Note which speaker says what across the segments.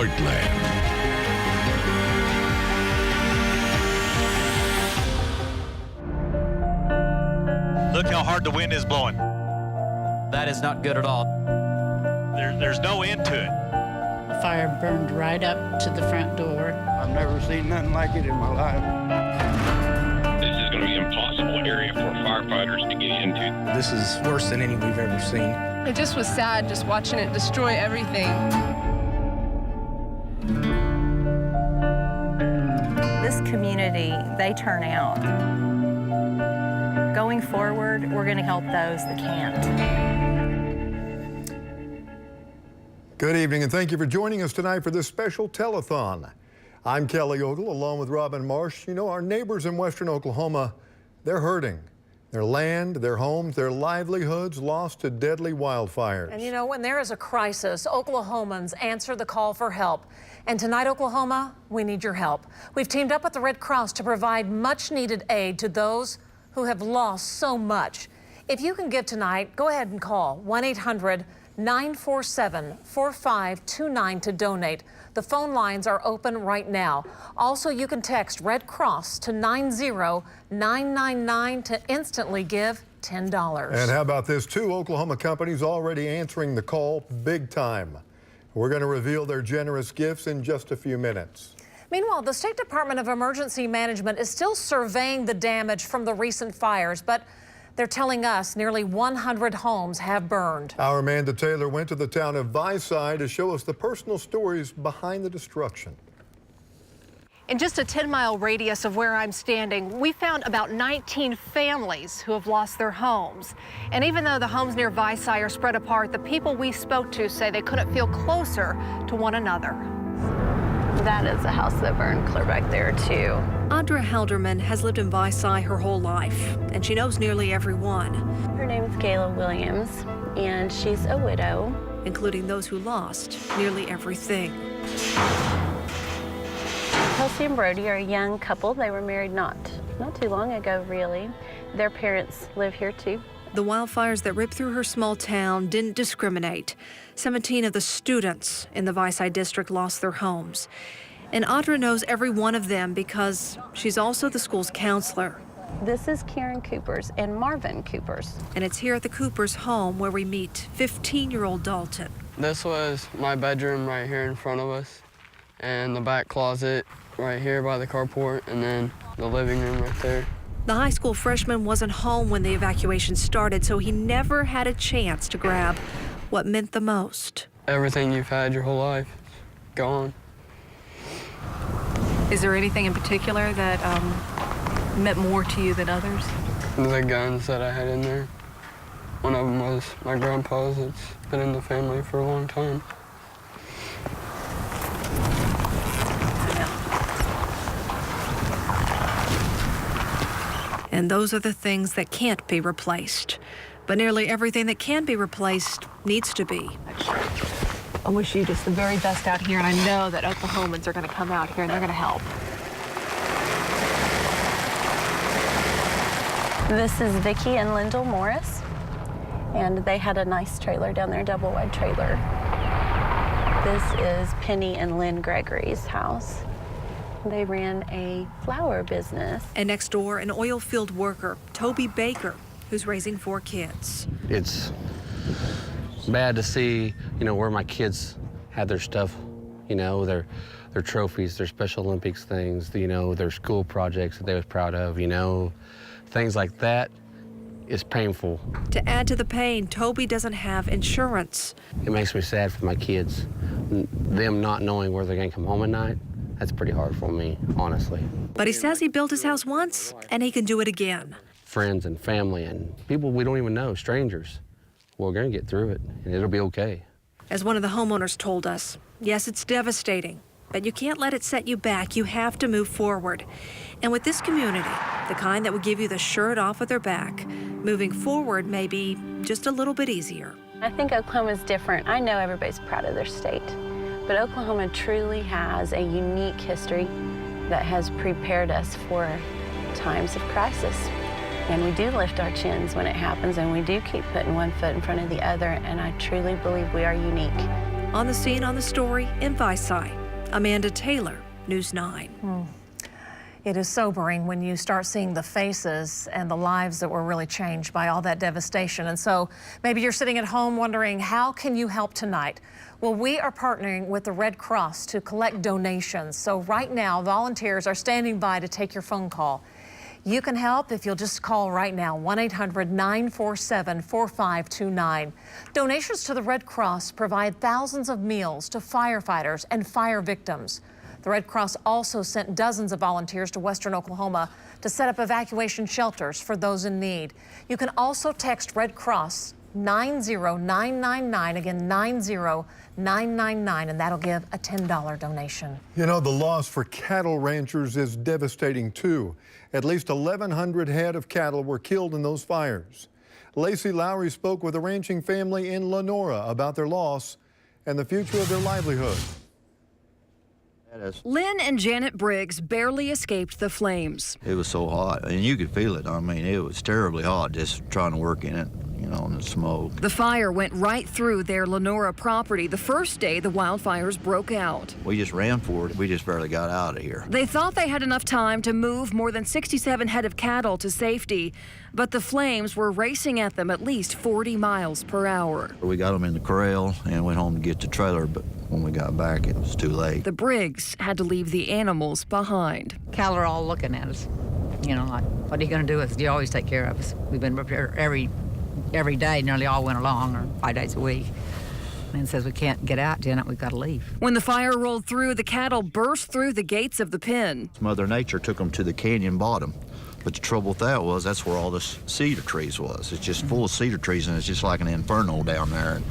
Speaker 1: Heartland.
Speaker 2: Look how hard the wind is blowing.
Speaker 3: That is not good at all.
Speaker 2: There's no end to it.
Speaker 4: The fire burned right up to the front door.
Speaker 5: I've never seen nothing like it in my life.
Speaker 6: This is going to be an impossible area for firefighters to get into.
Speaker 7: This is worse than any we've ever seen.
Speaker 8: It just was sad just watching it destroy everything.
Speaker 9: This community, they turn out. Going forward, we're going to help those that can't.
Speaker 10: Good evening, and thank you for joining us tonight for this special telethon. I'm Kelly Ogle, along with Robin Marsh. You know, our neighbors in western Oklahoma, they're hurting. Their land, their homes, their livelihoods lost to deadly wildfires.
Speaker 11: And you know, when there is a crisis, Oklahomans answer the call for help. And tonight, Oklahoma, we need your help. We've teamed up with the Red Cross to provide much-needed aid to those who have lost so much. If you can give tonight, go ahead and call 1-800-947-4529 to donate. The phone lines are open right now. Also, you can text Red Cross to 90999 to instantly give $10.
Speaker 10: And how about this? 2 Oklahoma companies already answering the call big time. We're going to reveal their generous gifts in just a few minutes.
Speaker 11: Meanwhile, the State Department of Emergency Management is still surveying the damage from the recent fires, but they're telling us nearly 100 homes have burned.
Speaker 10: Our Amanda Taylor went to the town of Visay to show us the personal stories behind the destruction.
Speaker 12: In just a 10-mile radius of where I'm standing, we found about 19 families who have lost their homes. And even though the homes near Visay are spread apart, the people we spoke to say they couldn't feel closer to one another.
Speaker 13: That is a house that burned clear back there, too.
Speaker 12: Audra Halderman has lived in Visay her whole life, and she knows nearly everyone.
Speaker 13: Her name's Kayla Williams, and she's a widow.
Speaker 12: Including those who lost nearly everything.
Speaker 13: Kelsey and Brody are a young couple. They were married not too long ago, really. Their parents live here, too.
Speaker 12: The wildfires that ripped through her small town didn't discriminate. 17 of the students in the Visay district lost their homes. And Audra knows every one of them because she's also the school's counselor.
Speaker 13: This is Karen Coopers and Marvin Coopers.
Speaker 12: And it's here at the Coopers' home where we meet 15-year-old Dalton.
Speaker 14: This was my bedroom right here in front of us, and the back closet right here by the carport, and then the living room right there.
Speaker 12: The high school freshman wasn't home when the evacuation started, so he never had a chance to grab what meant the most.
Speaker 14: Everything you've had your whole life, gone.
Speaker 12: Is there anything in particular that meant more to you than others?
Speaker 14: The guns that I had in there. One of them was my grandpa's. It's been in the family for a long time.
Speaker 12: And those are the things that can't be replaced. But nearly everything that can be replaced needs to be.
Speaker 8: I wish you just the very best out here, and I know that Oklahomans are going to come out here and they're going to help.
Speaker 13: This is Vicki and Lyndall Morris, and they had a nice trailer down there, double-wide trailer. This is Penny and Lynn Gregory's house. They ran a flower business.
Speaker 12: And next door, an oil field worker, Toby Baker, who's raising 4 kids.
Speaker 15: It's bad to see, where my kids had their stuff, their trophies, their Special Olympics things, their school projects that they was proud of, things like that is painful.
Speaker 12: To add to the pain, Toby doesn't have insurance.
Speaker 15: It makes me sad for my kids, them not knowing where they're gonna come home at night. That's pretty hard for me, honestly.
Speaker 12: But he says he built his house once, and he can do it again.
Speaker 15: Friends and family and people we don't even know, strangers, we're gonna get through it, and it'll be okay.
Speaker 12: As one of the homeowners told us, yes, it's devastating, but you can't let it set you back. You have to move forward. And with this community, the kind that will give you the shirt off of their back, moving forward may be just a little bit easier.
Speaker 13: I think Oklahoma's different. I know everybody's proud of their state, but Oklahoma truly has a unique history that has prepared us for times of crisis. And we do lift our chins when it happens, and we do keep putting one foot in front of the other, and I truly believe we are unique.
Speaker 1: On the scene, on the story in Visay, Amanda Taylor, News 9.
Speaker 11: It is sobering when you start seeing the faces and the lives that were really changed by all that devastation. And so maybe you're sitting at home wondering, how can you help tonight? Well, we are partnering with the Red Cross to collect donations. So right now, volunteers are standing by to take your phone call. You can help if you'll just call right now, 1-800-947-4529. Donations to the Red Cross provide thousands of meals to firefighters and fire victims. The Red Cross also sent dozens of volunteers to Western Oklahoma to set up evacuation shelters for those in need. You can also text Red Cross 90999, again 90999, and that'll give a $10 donation.
Speaker 10: You know, the loss for cattle ranchers is devastating too. At least 1,100 head of cattle were killed in those fires. Lacey Lowry spoke with a ranching family in Lenora about their loss and the future of their livelihood.
Speaker 1: Lynn and Janet Briggs barely escaped the flames.
Speaker 16: It was so hot, and you could feel it. I mean, it was terribly hot just trying to work in it, you know, in the smoke.
Speaker 1: The fire went right through their Lenora property the first day the wildfires broke out.
Speaker 16: We just ran for it. We just barely got out of here.
Speaker 1: They thought they had enough time to move more than 67 head of cattle to safety, but the flames were racing at them at least 40 miles per hour.
Speaker 16: We got them in the corral and went home to get the trailer, but when we got back, it was too late.
Speaker 1: The Briggs had to leave the animals behind.
Speaker 17: Cattle are all looking at us. You know, like, what are you going to do with us? You always take care of us. We've been up here every day, nearly all winter long, or 5 days a week. Man says we can't get out, Janet, we've got to leave.
Speaker 1: When the fire rolled through, the cattle burst through the gates of the pen.
Speaker 16: Mother Nature took them to the canyon bottom. But the trouble with that was that's where all the cedar trees was. It's just full of cedar trees, and it's just like an inferno down there.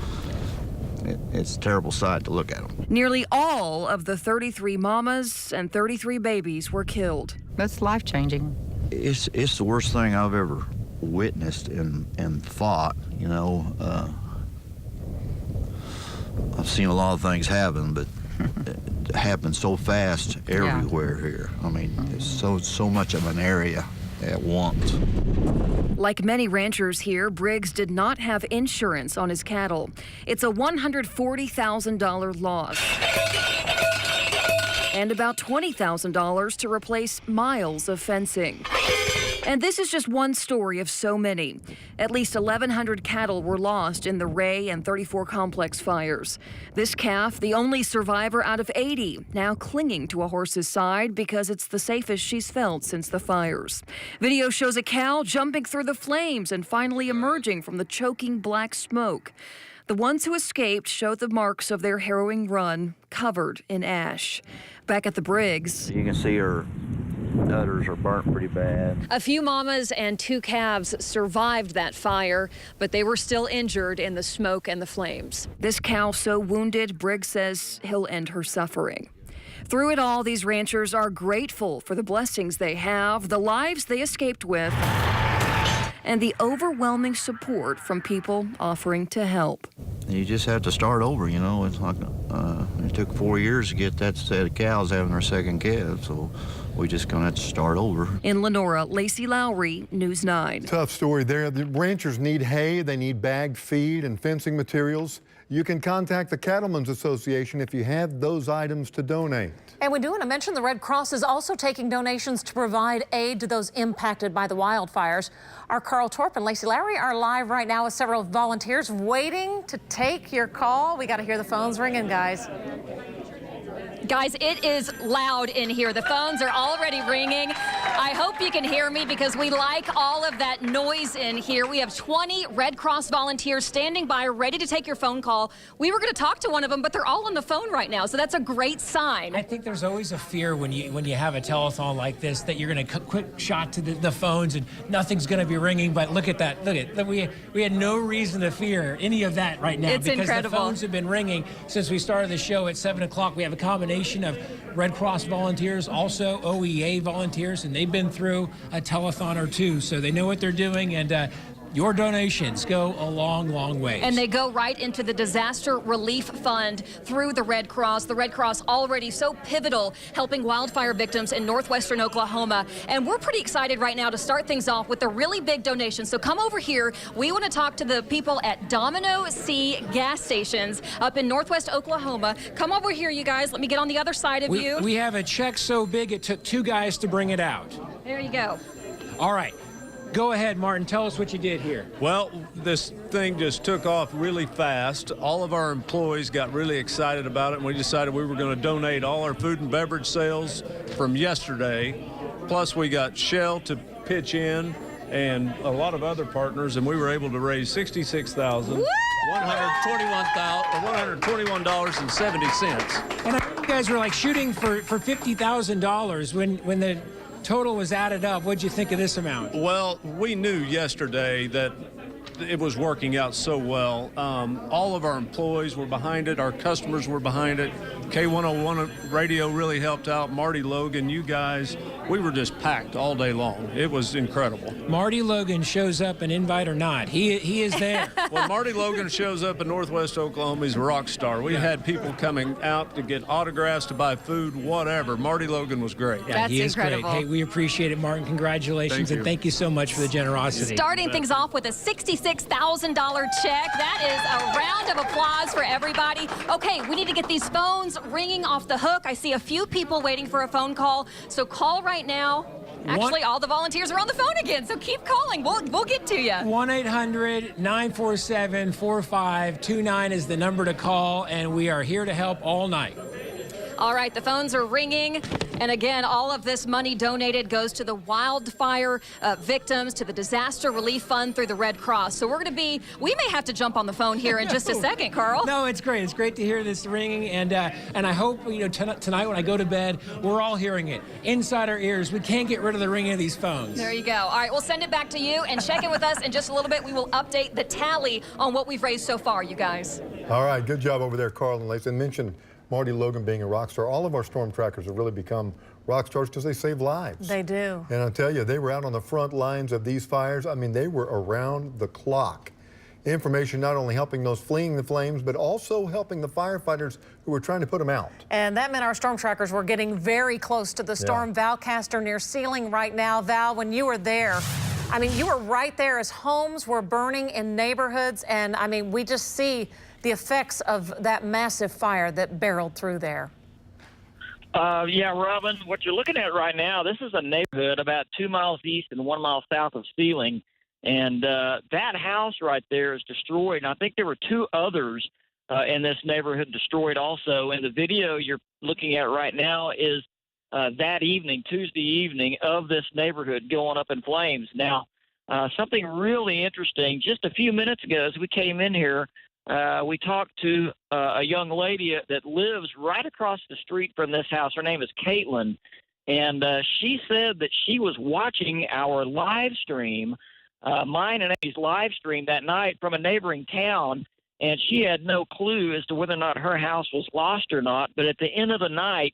Speaker 16: It's a terrible sight to look at them.
Speaker 1: Nearly all of the 33 mamas and 33 babies were killed.
Speaker 17: That's life-changing.
Speaker 16: It's the worst thing I've ever witnessed and thought, you know. I've seen a lot of things happen, but it happened so fast everywhere here. I mean, it's so much of an area at once.
Speaker 1: Like many ranchers here, Briggs did not have insurance on his cattle. It's a $140,000 loss. And about $20,000 to replace miles of fencing. And this is just one story of so many. At least 1,100 cattle were lost in the Ray and 34 complex fires. This calf, the only survivor out of 80, now clinging to a horse's side because it's the safest she's felt since the fires. Video shows a cow jumping through the flames and finally emerging from the choking black smoke. The ones who escaped showed the marks of their harrowing run, covered in ash. Back at the Briggs,
Speaker 16: You can see her udders are burnt pretty bad.
Speaker 1: a few mamas and 2 calves survived that fire, but they were still injured in the smoke and the flames. This cow so wounded, Briggs says he'll end her suffering. Through it all, these ranchers are grateful for the blessings they have, the lives they escaped with, and the overwhelming support from people offering to help.
Speaker 16: You just have to start over, you know. It's like it took 4 years to get that set of cows having their second calf, so we're just going to have to start over.
Speaker 1: In Lenora, Lacey Lowry, News 9.
Speaker 10: Tough story there. The ranchers need hay, they need bagged feed and fencing materials. You can contact the Cattlemen's Association if you have those items to donate.
Speaker 11: And we do want to mention the Red Cross is also taking donations to provide aid to those impacted by the wildfires. Our Carl Torp and Lacey Lowry are live right now with several volunteers waiting to take your call. We got to hear the phones ringing, guys.
Speaker 18: Guys, it is loud in here. The phones are already ringing. I hope you can hear me because we like all of that noise in here. We have 20 Red Cross volunteers standing by, ready to take your phone call. We were going to talk to one of them, but they're all on the phone right now, so that's a great sign.
Speaker 19: I think there's always a fear when you have a telethon like this that you're going to quick shot to the phones and nothing's going to be ringing. But look at that. Look at we had no reason to fear any of that right now.
Speaker 18: It's
Speaker 19: because
Speaker 18: incredible.
Speaker 19: The phones have been ringing since we started the show at 7 o'clock. We have a combination of Red Cross volunteers, also OEA volunteers, and they've been through a telethon or two, so they know what they're doing. And Your donations go a long, long way.
Speaker 18: And they go right into the disaster relief fund through the Red Cross. The Red Cross already so pivotal helping wildfire victims in northwestern Oklahoma. And we're pretty excited right now to start things off with a really big donation. So come over here. We want to talk to the people at Domino C gas stations up in northwest Oklahoma. Come over here, you guys. Let me get on the other side of you.
Speaker 19: We have a check so big it took 2 guys to bring it out.
Speaker 18: There you go.
Speaker 19: All right. Go ahead, Martin. Tell us what you did here.
Speaker 20: Well, this thing just took off really fast. All of our employees got really excited about it, and we decided we were going to donate all our food and beverage sales from yesterday. Plus, we got Shell to pitch in and a lot of other partners, and we were able to raise $121.70.
Speaker 19: And you guys were like shooting for $50,000 when the total was added up. What'd you think of this amount?
Speaker 20: Well, we knew yesterday that it was working out so well. All of our employees were behind it. Our customers were behind it. K101 Radio really helped out. Marty Logan, you guys, we were just packed all day long. It was incredible.
Speaker 19: Marty Logan shows up, an invite or not. He is there.
Speaker 20: When Marty Logan shows up in northwest Oklahoma, he's a rock star. We had people coming out to get autographs, to buy food, whatever. Marty Logan was great.
Speaker 19: Yeah, he is incredible. Great. Hey, we appreciate it, Martin. Congratulations, and thank you so much for the generosity.
Speaker 18: Starting things off with a $66,000 check. That is a round of applause for everybody. Okay, we need to get these phones ringing off the hook. I see a few people waiting for a phone call, so call right now. Actually, all the volunteers are on the phone again, so keep calling. We'll get to you.
Speaker 19: 1-800-947-4529 is the number to call, and we are here to help all night.
Speaker 18: All right, the phones are ringing. And again, all of this money donated goes to the wildfire victims, to the disaster relief fund through the Red Cross. So we may have to jump on the phone here in just a second, Carl.
Speaker 19: No, it's great. It's great to hear this ringing. And I hope, tonight when I go to bed, we're all hearing it inside our ears. We can't get rid of the ringing of these phones.
Speaker 18: There you go. All right, we'll send it back to you and check in with us in just a little bit. We will update the tally on what we've raised so far, you guys.
Speaker 10: All right, good job over there, Carl and Lace. And mentioned Marty Logan being a rock star. All of our storm trackers have really become rock stars because they save lives.
Speaker 11: They do.
Speaker 10: And I'll tell you, they were out on the front lines of these fires. I mean, they were around the clock. Information not only helping those fleeing the flames, but also helping the firefighters who were trying to put them out.
Speaker 11: And that meant our storm trackers were getting very close to the storm. Val Castor near Sealing right now. Val, when you were there, I mean, you were right there as homes were burning in neighborhoods. And I mean, we just see the effects of that massive fire that barreled through there.
Speaker 21: Yeah, Robin, what you're looking at right now, this is a neighborhood about 2 miles east and 1 mile south of Sealing. And that house right there is destroyed. And I think there were 2 others in this neighborhood destroyed also. And the video you're looking at right now is that evening, Tuesday evening, of this neighborhood going up in flames. Now, something really interesting, just a few minutes ago as we came in here, we talked to a young lady that lives right across the street from this house. Her name is Caitlin, and she said that she was watching our live stream, mine and Amy's live stream that night from a neighboring town, and she had no clue as to whether or not her house was lost or not. But at the end of the night,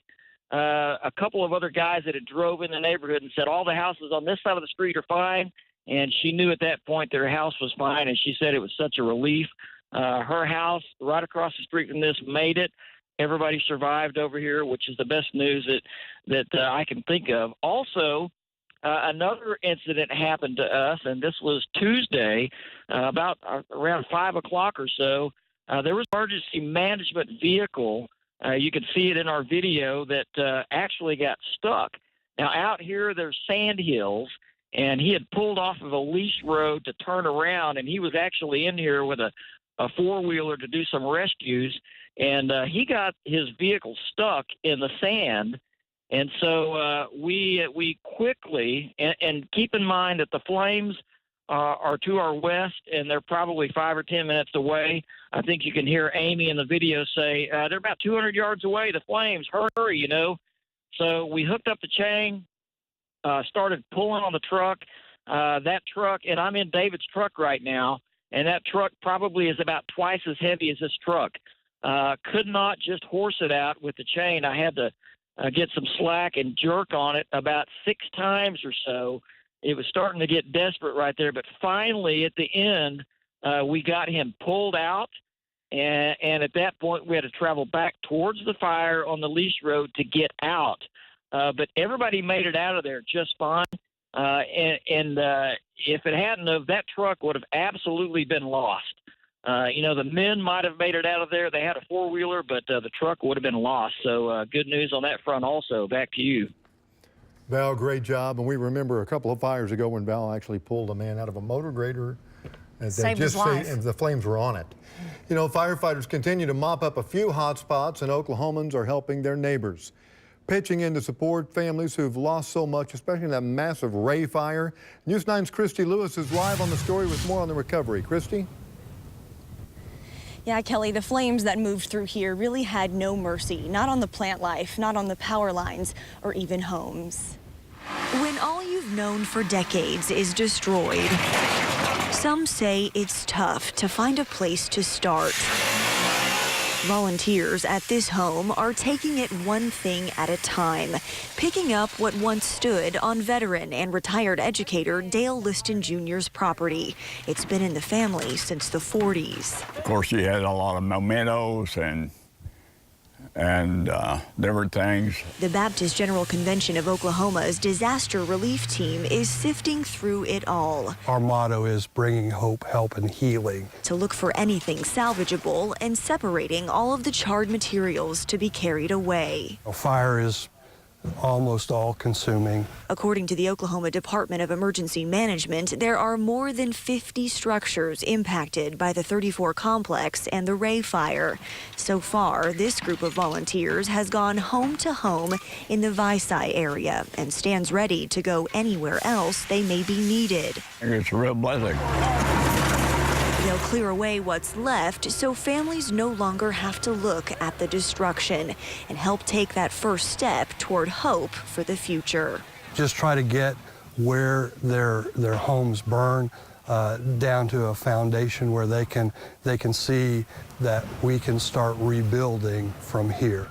Speaker 21: a couple of other guys that had drove in the neighborhood and said all the houses on this side of the street are fine, and she knew at that point their house was fine, and she said it was such a relief. Her house right across the street from this made it. Everybody survived over here, which is the best news that I can think of. Also, another incident happened to us, and this was Tuesday, about around 5 o'clock or so. There was an emergency management vehicle. You could see it in our video that actually got stuck. Now, out here, there's sand hills, and he had pulled off of a leash road to turn around, and he was actually in here with a four-wheeler to do some rescues, and he got his vehicle stuck in the sand. And so we quickly, and keep in mind that the flames are to our west, and they're probably 5 or 10 minutes away. I think you can hear Amy in the video say, they're about 200 yards away, the flames, hurry, you know. So we hooked up the chain, started pulling on the truck. That truck, and I'm in David's truck right now, and that truck probably is about twice as heavy as this truck. Could not just horse it out with the chain. I had to get some slack and jerk on it about 6 times or so. it was starting to get desperate right there. But finally, at the end, we got him pulled out. And at that point, we had to travel back towards the fire on the leash road to get out. But everybody made it out of there just fine. If it hadn't have, that truck would have absolutely been lost. The men might have made it out of there. They had a four-wheeler, but the truck would have been lost. So good news on that front also. Back to you.
Speaker 10: Val, great job. And we remember a couple of fires ago when Val actually pulled a man out of a motor grader. And
Speaker 11: Saved his life.
Speaker 10: And the flames were on it. You know, firefighters continue to mop up a few hot spots, and Oklahomans are helping their neighbors, pitching in to support families who've lost so much, especially in that massive Ray fire. News 9's Christy Lewis is live on the story with more on the recovery. Christy?
Speaker 3: Yeah, Kelly, the flames that moved through here really had no mercy, not on the plant life, not on the power lines, or even homes. When all you've known for decades is destroyed, some say it's tough to find a place to start. Volunteers at this home are taking it one thing at a time, picking up what once stood on veteran and retired educator Dale Liston Jr.'s property. It's been in the family since the 40s.
Speaker 22: Of course, he had a lot of mementos and different things.
Speaker 3: The Baptist General Convention of Oklahoma's disaster relief team is sifting through it all.
Speaker 23: Our motto is bringing hope, help, and healing.
Speaker 3: To look for anything salvageable and separating all of the charred materials to be carried away.
Speaker 23: A fire is almost all consuming.
Speaker 3: According to the Oklahoma Department of Emergency Management, there are more than 50 structures impacted by the 34 complex and the Ray fire. So far, this group of volunteers has gone home to home in the Visai area and stands ready to go anywhere else they may be needed.
Speaker 22: It's a real blessing.
Speaker 3: They'll clear away what's left so families no longer have to look at the destruction and help take that first step toward hope for the future.
Speaker 23: Just try to get where their homes burn down to a foundation where they can see that we can start rebuilding from here.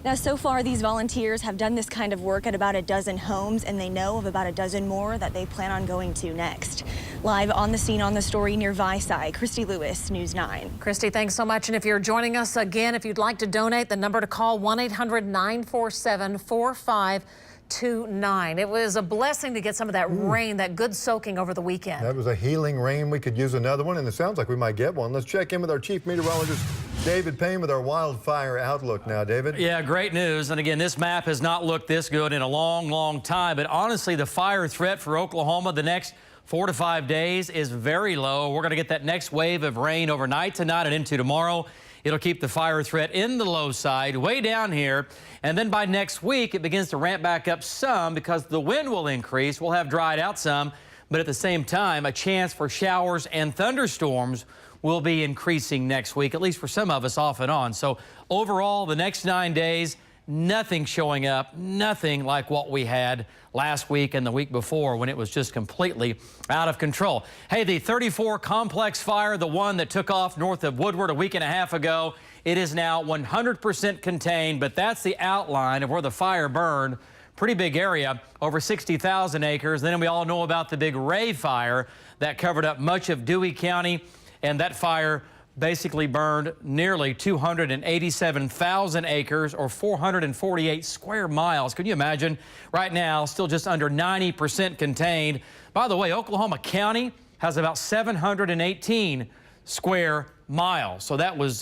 Speaker 3: Now, so far, these volunteers have done this kind of work at about a dozen homes, and they know of about a dozen more that they plan on going to next. Live on the scene on the story near Visai, Christy Lewis, News 9.
Speaker 11: Christy, thanks so much. And if you're joining us again, if you'd like to donate, the number to call 1-800-947-4529. It was a blessing to get some of that rain, that good soaking over the weekend.
Speaker 10: That was a healing rain. We could use another one, and it sounds like we might get one. Let's check in with our chief meteorologist, David Payne, with our wildfire outlook now. David?
Speaker 24: Yeah, great news. And again, this map has not looked this good in a long, long time. But honestly, the fire threat for Oklahoma the next 4 to 5 days is very low. We're going to get that next wave of rain overnight tonight and into tomorrow. It'll keep the fire threat in the low side, way down here. And then by next week, it begins to ramp back up some because the wind will increase. We'll have dried out some. But at the same time, a chance for showers and thunderstorms will be increasing next week, at least for some of us off and on. So overall, the next 9 days, nothing showing up, nothing like what we had last week and the week before when it was just completely out of control. Hey, the 34 complex fire, the one that took off north of Woodward a week and a half ago, it is now 100% contained, but that's the outline of where the fire burned. Pretty big area, over 60,000 acres. Then we all know about the big Ray fire that covered up much of Dewey County, and that fire basically burned nearly 287,000 acres or 448 square miles. Can you imagine? Right now, still just under 90% contained. By the way, Oklahoma County has about 718 square miles. So that was,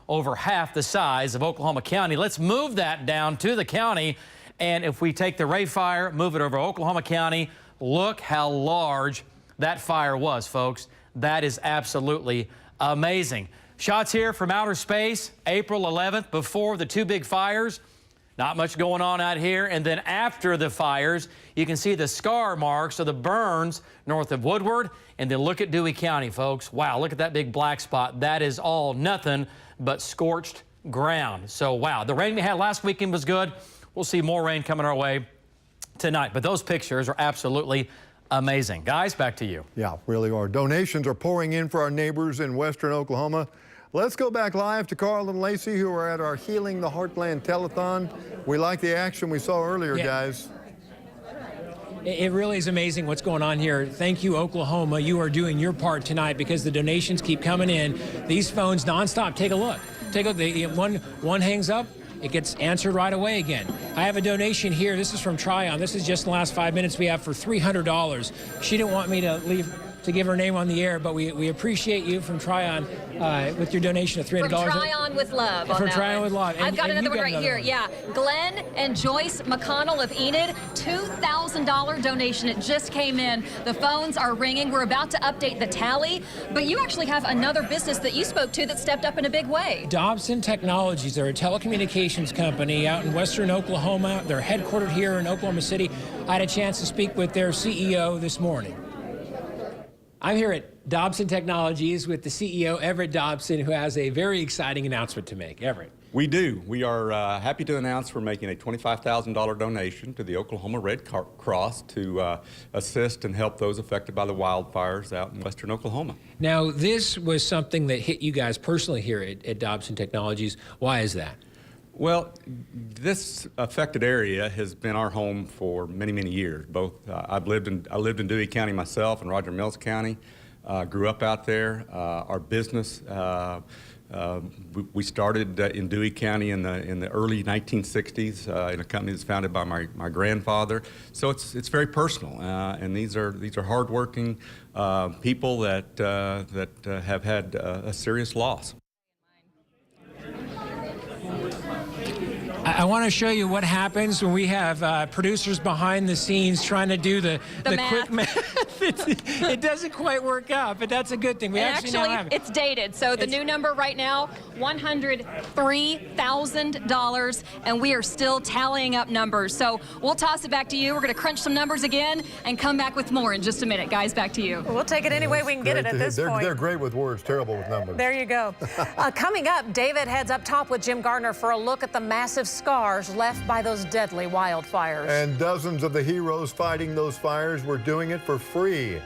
Speaker 24: over half the size of Oklahoma County. Let's move that down to the county. And if we take the Ray fire, move it over to Oklahoma County, look how large that fire was, folks. That is absolutely amazing. Shots here from outer space, April 11th, before the two big fires. Not much going on out here. And then after the fires, you can see the scar marks of the burns north of Woodward. And then look at Dewey County, folks. Wow, look at that big black spot. That is all nothing but scorched ground. So, wow, the rain we had last weekend was good. We'll see more rain coming our way tonight. But those pictures are absolutely amazing. Guys, back to you.
Speaker 10: Yeah, really are. Donations are pouring in for our neighbors in western Oklahoma. Let's go back live to Carl and Lacey, who are at our Healing the Heartland Telethon. We like the action we saw earlier, guys.
Speaker 19: It really is amazing what's going on here. Thank you, Oklahoma. You are doing your part tonight because the donations keep coming in. These phones nonstop. Take a look. Take a look. One hangs up. It gets answered right away again. I have a donation here. This is from Tryon. This is just in the last 5 minutes we have for $300. She didn't want me to give her name on the air, but we appreciate you from Tryon with your donation of $300.
Speaker 18: From Tryon with Love.
Speaker 19: From Tryon with Love.
Speaker 18: I've got another one right here. Yeah, Glenn and Joyce McConnell of Enid, $2,000 donation. It just came in. The phones are ringing. We're about to update the tally, but you actually have another business that you spoke to that stepped up in a big way.
Speaker 19: Dobson Technologies. They're a telecommunications company out in western Oklahoma. They're headquartered here in Oklahoma City. I had a chance to speak with their CEO this morning. I'm here at Dobson Technologies with the CEO, Everett Dobson, who has a very exciting announcement to make. Everett.
Speaker 2: We do. We are happy to announce we're making a $25,000 donation to the Oklahoma Red Cross to assist and help those affected by the wildfires out in western Oklahoma.
Speaker 19: Now, this was something that hit you guys personally here at Dobson Technologies. Why is that?
Speaker 2: Well, this affected area has been our home for many, many years. Both I lived in Dewey County myself and Roger Mills County. Grew up out there. Our business we started in Dewey County in the early 1960s in a company that's founded by my grandfather. So it's very personal, and these are hardworking people that have had a serious loss.
Speaker 19: I want to show you what happens when we have producers behind the scenes trying to do the quick math. It doesn't quite work out, but that's a good thing. We actually now have it.
Speaker 18: It's dated, so the new number right now, $103,000, and we are still tallying up numbers. So we'll toss it back to you. We're going to crunch some numbers again and come back with more in just a minute. Guys, back to you.
Speaker 11: We'll take it any way we can get it at this point.
Speaker 10: They're great with words, terrible with numbers.
Speaker 11: There you go. Coming up, David heads up top with Jim Gardner for a look at the massive scars left by those deadly wildfires.
Speaker 10: And dozens of the heroes fighting those fires were doing it for free.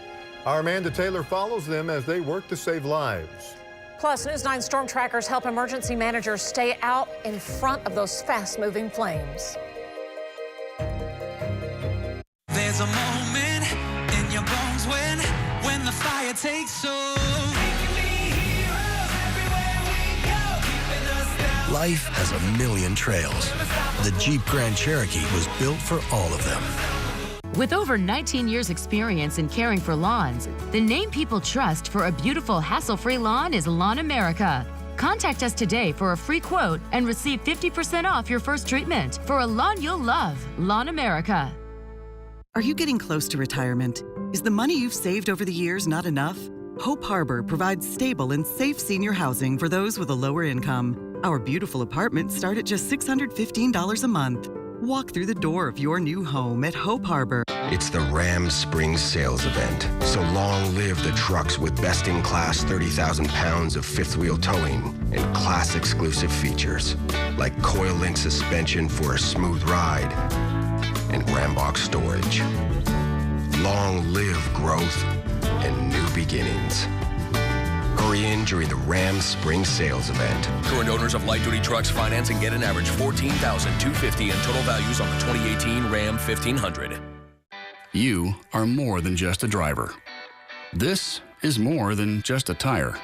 Speaker 10: Our Amanda Taylor follows them as they work to save lives.
Speaker 11: Plus, News 9 storm trackers help emergency managers stay out in front of those fast-moving flames.
Speaker 4: There's a moment in your bones when the fire takes hold.
Speaker 5: Life has a million trails. The Jeep Grand Cherokee was built for all of them.
Speaker 6: With over 19 years experience in caring for lawns, the name people trust for a beautiful, hassle-free lawn is Lawn America. Contact us today for a free quote and receive 50% off your first treatment for a lawn you'll love. Lawn America.
Speaker 25: Are you getting close to retirement? Is the money you've saved over the years not enough? Hope Harbor provides stable and safe senior housing for those with a lower income. Our beautiful apartments start at just $615 a month. Walk through the door of your new home at Hope Harbor.
Speaker 26: It's the Ram Spring Sales Event. So long live the trucks with best-in-class 30,000 pounds of fifth-wheel towing and class-exclusive features like coil-link suspension for a smooth ride and Ram box storage. Long live growth and new beginnings. Hurry in during the Ram Spring Sales Event.
Speaker 27: Current owners of light-duty trucks finance and get an average $14,250 in total values on the 2018 Ram 1500.
Speaker 28: You are more than just a driver. This is more than just a tire.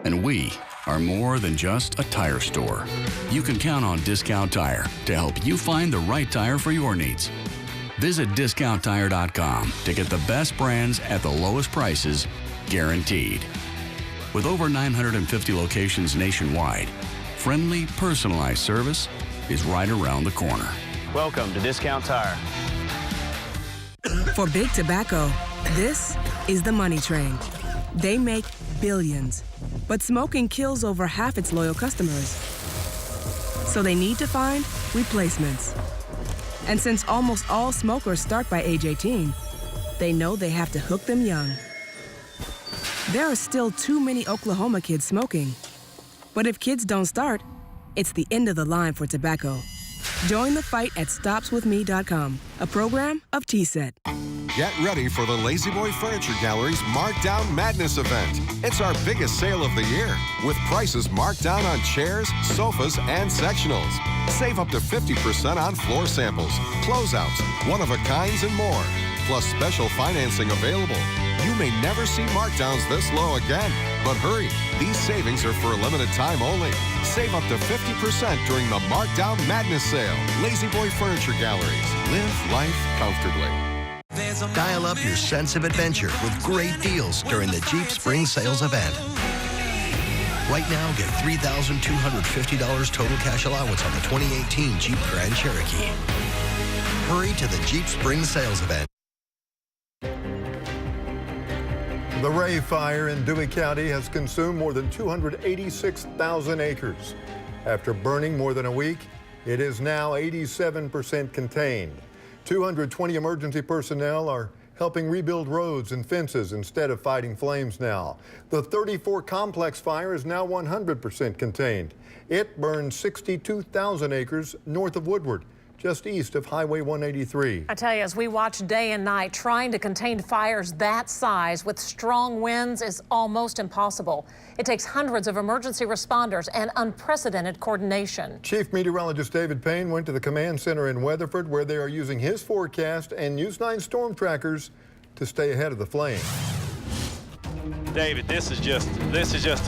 Speaker 28: And we are more than just a tire store. You can count on Discount Tire to help you find the right tire for your needs. Visit DiscountTire.com to get the best brands at the lowest prices, guaranteed. With over 950 locations nationwide, friendly, personalized service is right around the corner.
Speaker 29: Welcome to Discount Tire.
Speaker 30: For Big Tobacco, this is the money train. They make billions, but smoking kills over half its loyal customers. So they need to find replacements. And since almost all smokers start by age 18, they know they have to hook them young. There are still too many Oklahoma kids smoking. But if kids don't start, it's the end of the line for tobacco. Join the fight at StopsWithMe.com, a program of TSET.
Speaker 31: Get ready for the Lazy Boy Furniture Gallery's Markdown Madness event. It's our biggest sale of the year, with prices marked down on chairs, sofas, and sectionals. Save up to 50% on floor samples, closeouts, one-of-a-kinds, and more. plus special financing available. You may never see markdowns this low again. But hurry, these savings are for a limited time only. Save up to 50% during the Markdown Madness sale. Lazy Boy Furniture Galleries. Live life comfortably.
Speaker 5: Dial up your sense of adventure with great deals during the Jeep Spring Sales event. Right now, get $3,250 total cash allowance on the 2018 Jeep Grand Cherokee. Hurry to the Jeep Spring Sales event.
Speaker 10: The Ray Fire in Dewey County has consumed more than 286,000 acres. After burning more than a week, it is now 87% contained. 220 emergency personnel are helping rebuild roads and fences instead of fighting flames now. The 34 complex fire is now 100% contained. It burned 62,000 acres north of Woodward, just east of Highway 183.
Speaker 11: I tell you, as we watch day and night, trying to contain fires that size with strong winds is almost impossible. It takes hundreds of emergency responders and unprecedented coordination.
Speaker 10: Chief Meteorologist David Payne went to the command center in Weatherford, where they are using his forecast and News 9 storm trackers to stay ahead of the flames.
Speaker 1: David, this is just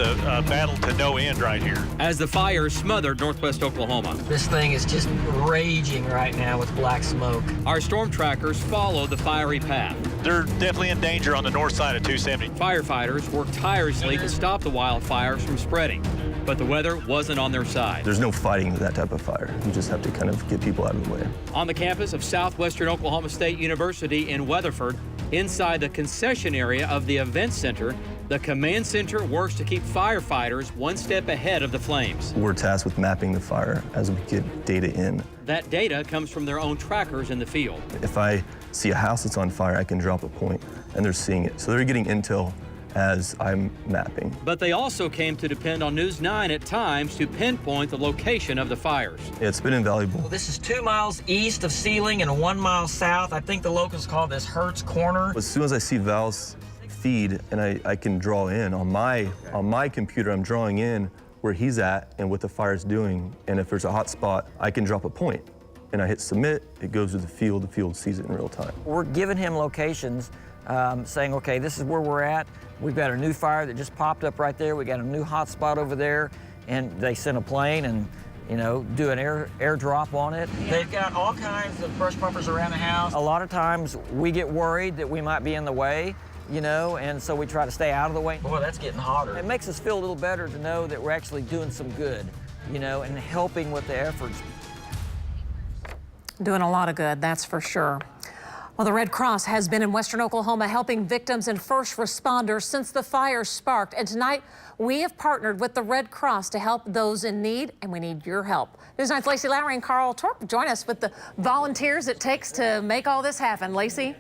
Speaker 1: a battle to no end right here.
Speaker 24: As the fire smothered northwest Oklahoma.
Speaker 7: This thing is just raging right now with black smoke.
Speaker 24: Our storm trackers follow the fiery path.
Speaker 1: They're definitely in danger on the north side of 270.
Speaker 24: Firefighters worked tirelessly to stop the wildfires from spreading, but the weather wasn't on their side.
Speaker 8: There's no fighting that type of fire. You just have to kind of get people out of the way.
Speaker 24: On the campus of Southwestern Oklahoma State University in Weatherford, inside the concession area of the event center, the command center works to keep firefighters one step ahead of the flames.
Speaker 8: We're tasked with mapping the fire as we get data in.
Speaker 24: That data comes from their own trackers in the field.
Speaker 8: If I see a house that's on fire, I can drop a point, and they're seeing it. So they're getting intel as I'm mapping.
Speaker 24: But they also came to depend on News 9 at times to pinpoint the location of the fires.
Speaker 8: It's been invaluable.
Speaker 7: Well, this is 2 miles east of Sealing and 1 mile south. I think the locals call this Hertz Corner.
Speaker 8: As soon as I see Val's feed and I can draw in on my computer, I'm drawing in where he's at and what the fire's doing. And if there's a hot spot, I can drop a point. And I hit submit, it goes to the field sees it in real time.
Speaker 7: We're giving him locations, saying, okay, this is where we're at. We've got a new fire that just popped up right there. We got a new hot spot over there. And they send a plane and, you know, do an airdrop on it. They've got all kinds of brush bumpers around the house. A lot of times we get worried that we might be in the way, you know, and so we try to stay out of the way. Boy, that's getting hotter. It makes us feel a little better to know that we're actually doing some good, you know, and helping with the efforts.
Speaker 11: Doing a lot of good, that's for sure. Well, the Red Cross has been in western Oklahoma helping victims and first responders since the fire sparked. And tonight, we have partnered with the Red Cross to help those in need, and we need your help. News 9's Lacey Lowry and Carl Torp join us with the volunteers it takes to make all this happen. Lacey?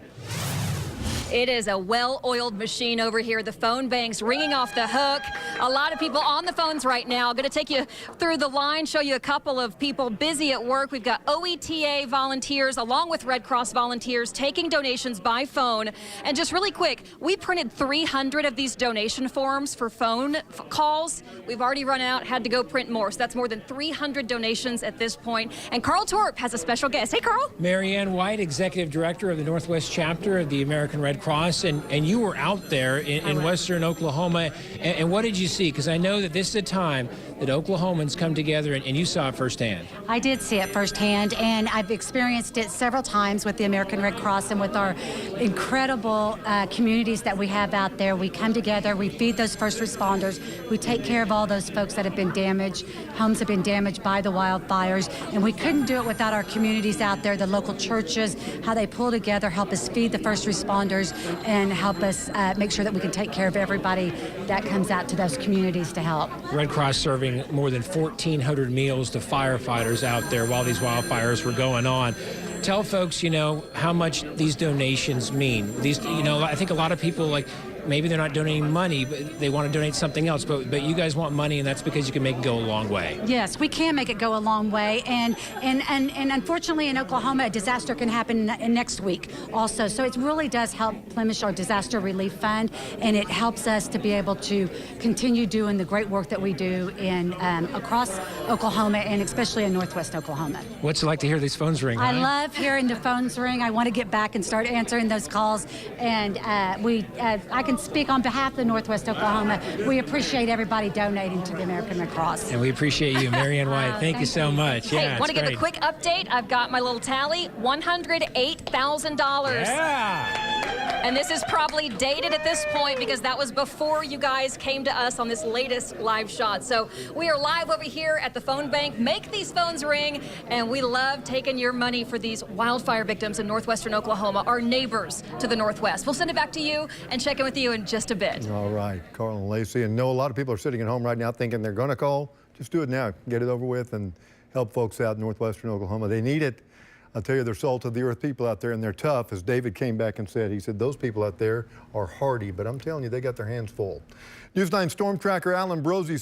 Speaker 18: It is a well-oiled machine over here. The phone bank's ringing off the hook. A lot of people on the phones right now. I'm going to take you through the line, show you a couple of people busy at work. We've got OETA volunteers along with Red Cross volunteers taking donations by phone. And just really quick, we printed 300 of these donation forms for phone calls. We've already run out, had to go print more. So that's more than 300 donations at this point. And Carl Torp has a special guest. Hey, Carl.
Speaker 19: Marianne White, Executive Director of the Northwest Chapter of the American Red Cross, and you were out there in western Oklahoma, and what did you see? Because I know that this is a time that Oklahomans come together, and you saw it firsthand.
Speaker 9: I did see it firsthand, and I've experienced it several times with the American Red Cross and with our incredible communities that we have out there. We come together, we feed those first responders, we take care of all those folks that have been damaged, homes have been damaged by the wildfires, and we couldn't do it without our communities out there, the local churches, how they pull together, help us feed the first responders, and help us make sure that we can take care of everybody that comes out to those communities to help.
Speaker 19: Red Cross serving more than 1,400 meals to firefighters out there while these wildfires were going on. Tell folks, you know, how much these donations mean. These, you know, I think a lot of people, like, maybe they're not donating money, but they want to donate something else. But you guys want money, and that's because you can make it go a long way.
Speaker 9: Yes, we can make it go a long way, and unfortunately in Oklahoma, a disaster can happen next week also. So it really does help replenish our disaster relief fund, and it helps us to be able to continue doing the great work that we do in across Oklahoma, and especially in Northwest Oklahoma.
Speaker 19: What's it like to hear these phones ring?
Speaker 9: I
Speaker 19: huh?
Speaker 9: love hearing the phones ring. I want to get back and start answering those calls, and I can speak on behalf of the Northwest Oklahoma. We appreciate everybody donating to the American Red Cross.
Speaker 19: And we appreciate you, Marianne White. Thank you so much.
Speaker 18: Hey,
Speaker 19: Yeah,
Speaker 18: want to
Speaker 19: it's
Speaker 18: give a
Speaker 19: great.
Speaker 18: quick update? I've got my little tally, $108,000.
Speaker 19: Yeah.
Speaker 18: And this is probably dated at this point because that was before you guys came to us on this latest live shot. So we are live over here at the phone bank. Make these phones ring, and we love taking your money for these wildfire victims in northwestern Oklahoma, our neighbors to the northwest. We'll send it back to you and check in with you in just a bit.
Speaker 10: All right, Carl and Lacey. And no, a lot of people are sitting at home right now thinking they're going to call. Just do it now. Get it over with and help folks out in northwestern Oklahoma. They need it. I'll tell you, they're salt of the earth people out there, and they're tough. As David came back and said, he said, those people out there are hardy, but I'm telling you, they got their hands full. News 9 storm tracker Alan Brosey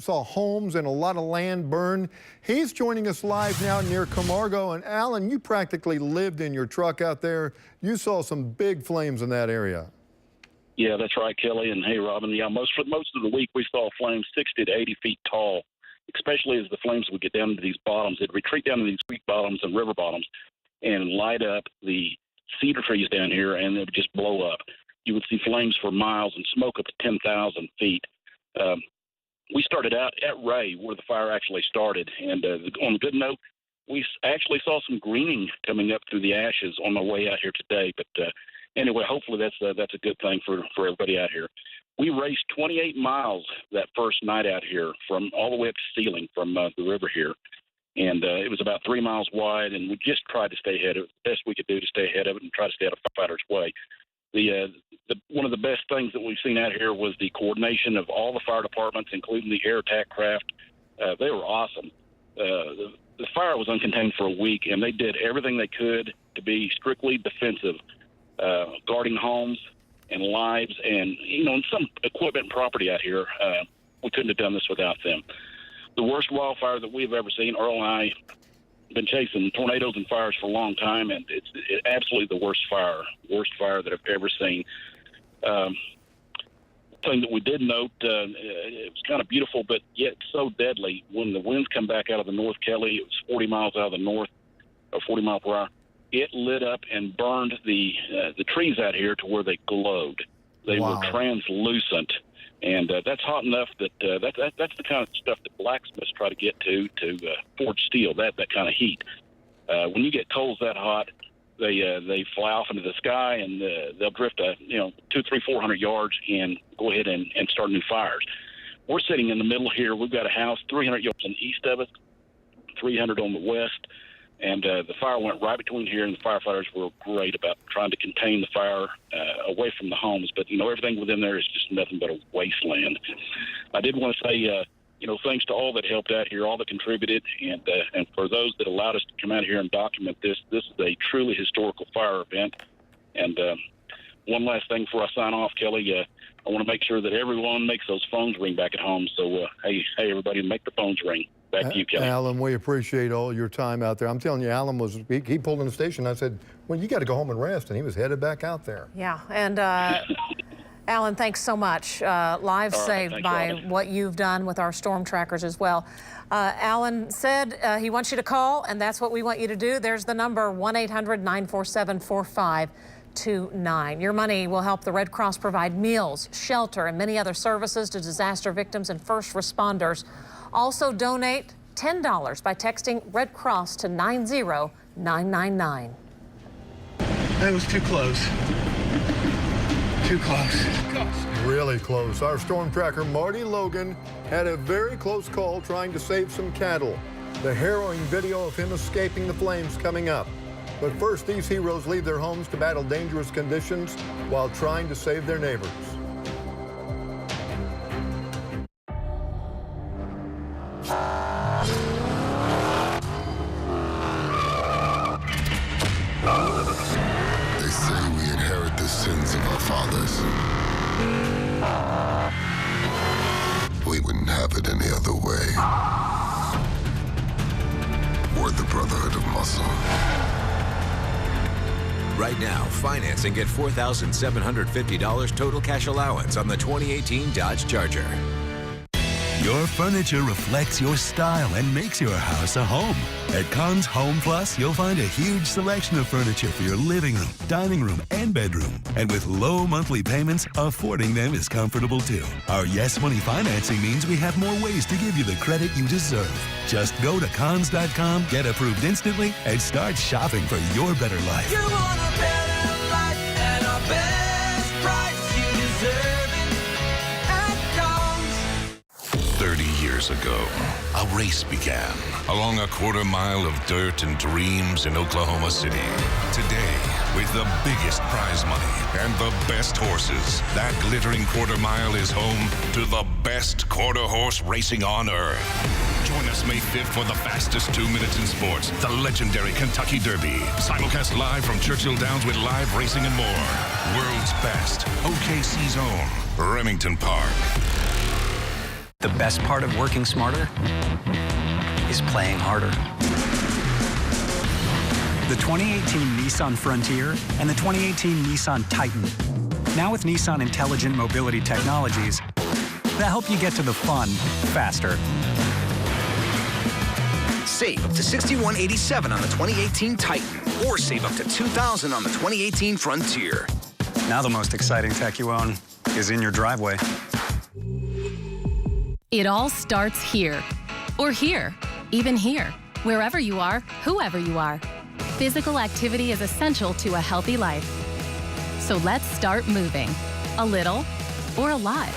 Speaker 10: saw homes and a lot of land burn. He's joining us live now near Camargo. And Alan, you practically lived in your truck out there. You saw some big flames in that area.
Speaker 3: Yeah, that's right, Kelly. And hey, Robin, yeah, for most of the week, we saw flames 60 to 80 feet tall, especially as the flames would get down into these bottoms. They'd retreat down to these creek bottoms and river bottoms and light up the cedar trees down here, and they would just blow up. You would see flames for miles and smoke up to 10,000 feet. We started out at Ray, where the fire actually started. And on a good note, we actually saw some greening coming up through the ashes on the way out here today. But anyway, hopefully that's a good thing for everybody out here. We raced 28 miles that first night out here, from all the way up to Ceiling from the river here. And it was about 3 miles wide, and we just tried to stay ahead of it. The best we could do to stay ahead of it and try to stay out of firefighter's way. One of the best things that we've seen out here was the coordination of all the fire departments, including the air attack craft. They were awesome. The fire was uncontained for a week, and they did everything they could to be strictly defensive, guarding homes and lives and, and some equipment and property out here. We couldn't have done this without them. The worst wildfire that we've ever seen, Earl and I have been chasing tornadoes and fires for a long time, and it's absolutely the worst fire that I've ever seen. Thing that we did note, it was kind of beautiful, but yet so deadly. When the winds come back out of the north, Kelly, it was 40 miles out of the north, or 40 miles per hour. It lit up and burned the trees out here to where they glowed. They were translucent. And that's hot enough that that's the kind of stuff that blacksmiths try to get to forge steel, that kind of heat. When you get coals that hot, they fly off into the sky, and they'll drift 200, 300, 400 yards and go ahead and start new fires. We're sitting in the middle here. We've got a house 300 yards on the east of us, 300 on the west. And the fire went right between here, and the firefighters were great about trying to contain the fire away from the homes. But, everything within there is just nothing but a wasteland. I did want to say, thanks to all that helped out here, all that contributed, and for those that allowed us to come out here and document this. This is a truly historical fire event. And one last thing before I sign off, Kelly, I want to make sure that everyone makes those phones ring back at home. So, hey, everybody, make the phones ring. Back to you, Kelly.
Speaker 10: Alan, we appreciate all your time out there. I'm telling you, Alan he pulled in the station. I said, well, you got to go home and rest, and he was headed back out there.
Speaker 11: Yeah, and Alan, thanks so much. Lives saved by what you've done with our storm trackers as well. Alan said he wants you to call, and that's what we want you to do. There's the number, 1-800-947-4529. Your money will help the Red Cross provide meals, shelter, and many other services to disaster victims and first responders. Also donate $10 by texting Red Cross to 90999.
Speaker 12: That was too close. Too close.
Speaker 10: Really close. Our storm tracker, Marty Logan, had a very close call trying to save some cattle. The harrowing video of him escaping the flames coming up. But first, these heroes leave their homes to battle dangerous conditions while trying to save their neighbors.
Speaker 13: They say we inherit the sins of our fathers.
Speaker 26: We wouldn't have it any other way. We're the Brotherhood of Muscle.
Speaker 2: Right now, finance and get $4,750 total cash allowance on the 2018 Dodge Charger.
Speaker 4: Your furniture reflects your style and makes your house a home. At Conn's Home Plus, you'll find a huge selection of furniture for your living room, dining room, and bedroom. And with low monthly payments, affording them is comfortable too. Our Yes Money financing means we have more ways to give you the credit you deserve. Just go to cons.com, get approved instantly, and start shopping for your better life.
Speaker 13: You want a better life and our best price. You deserve it at Cons.
Speaker 14: 30 years ago, a race began along a quarter-mile of dirt and dreams in Oklahoma City. Today, with the biggest prize money and the best horses, that glittering quarter-mile is home to the best quarter horse racing on earth. Join us May 5th for the fastest 2 minutes in sports, the legendary Kentucky Derby. Simulcast live from Churchill Downs with live racing and more. World's best, OKC's own, Remington Park.
Speaker 15: The best part of working smarter is playing harder. The 2018 Nissan Frontier and the 2018 Nissan Titan. Now with Nissan Intelligent Mobility Technologies that help you get to the fun faster.
Speaker 16: Save up to $61.87 on the 2018 Titan, or save up to $2,000 on the 2018 Frontier.
Speaker 15: Now the most exciting tech you own is in your driveway.
Speaker 17: It all starts here, or here, even here, wherever you are, whoever you are. Physical activity is essential to a healthy life. So let's start moving, a little or a lot.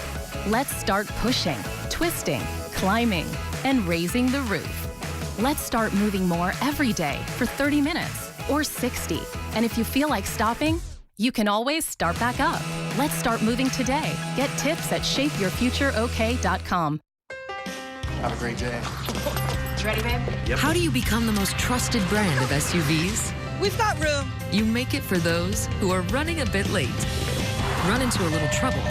Speaker 17: Let's start pushing, twisting, climbing, and raising the roof. Let's start moving more every day for 30 minutes or 60. And if you feel like stopping, you can always start back up. Let's start moving today. Get tips at shapeyourfutureok.com.
Speaker 20: Have a great day.
Speaker 21: You ready, babe?
Speaker 20: Yep.
Speaker 21: How do you become the most trusted brand of SUVs?
Speaker 20: We've got room.
Speaker 21: You make it for those who are running a bit late, run into a little trouble,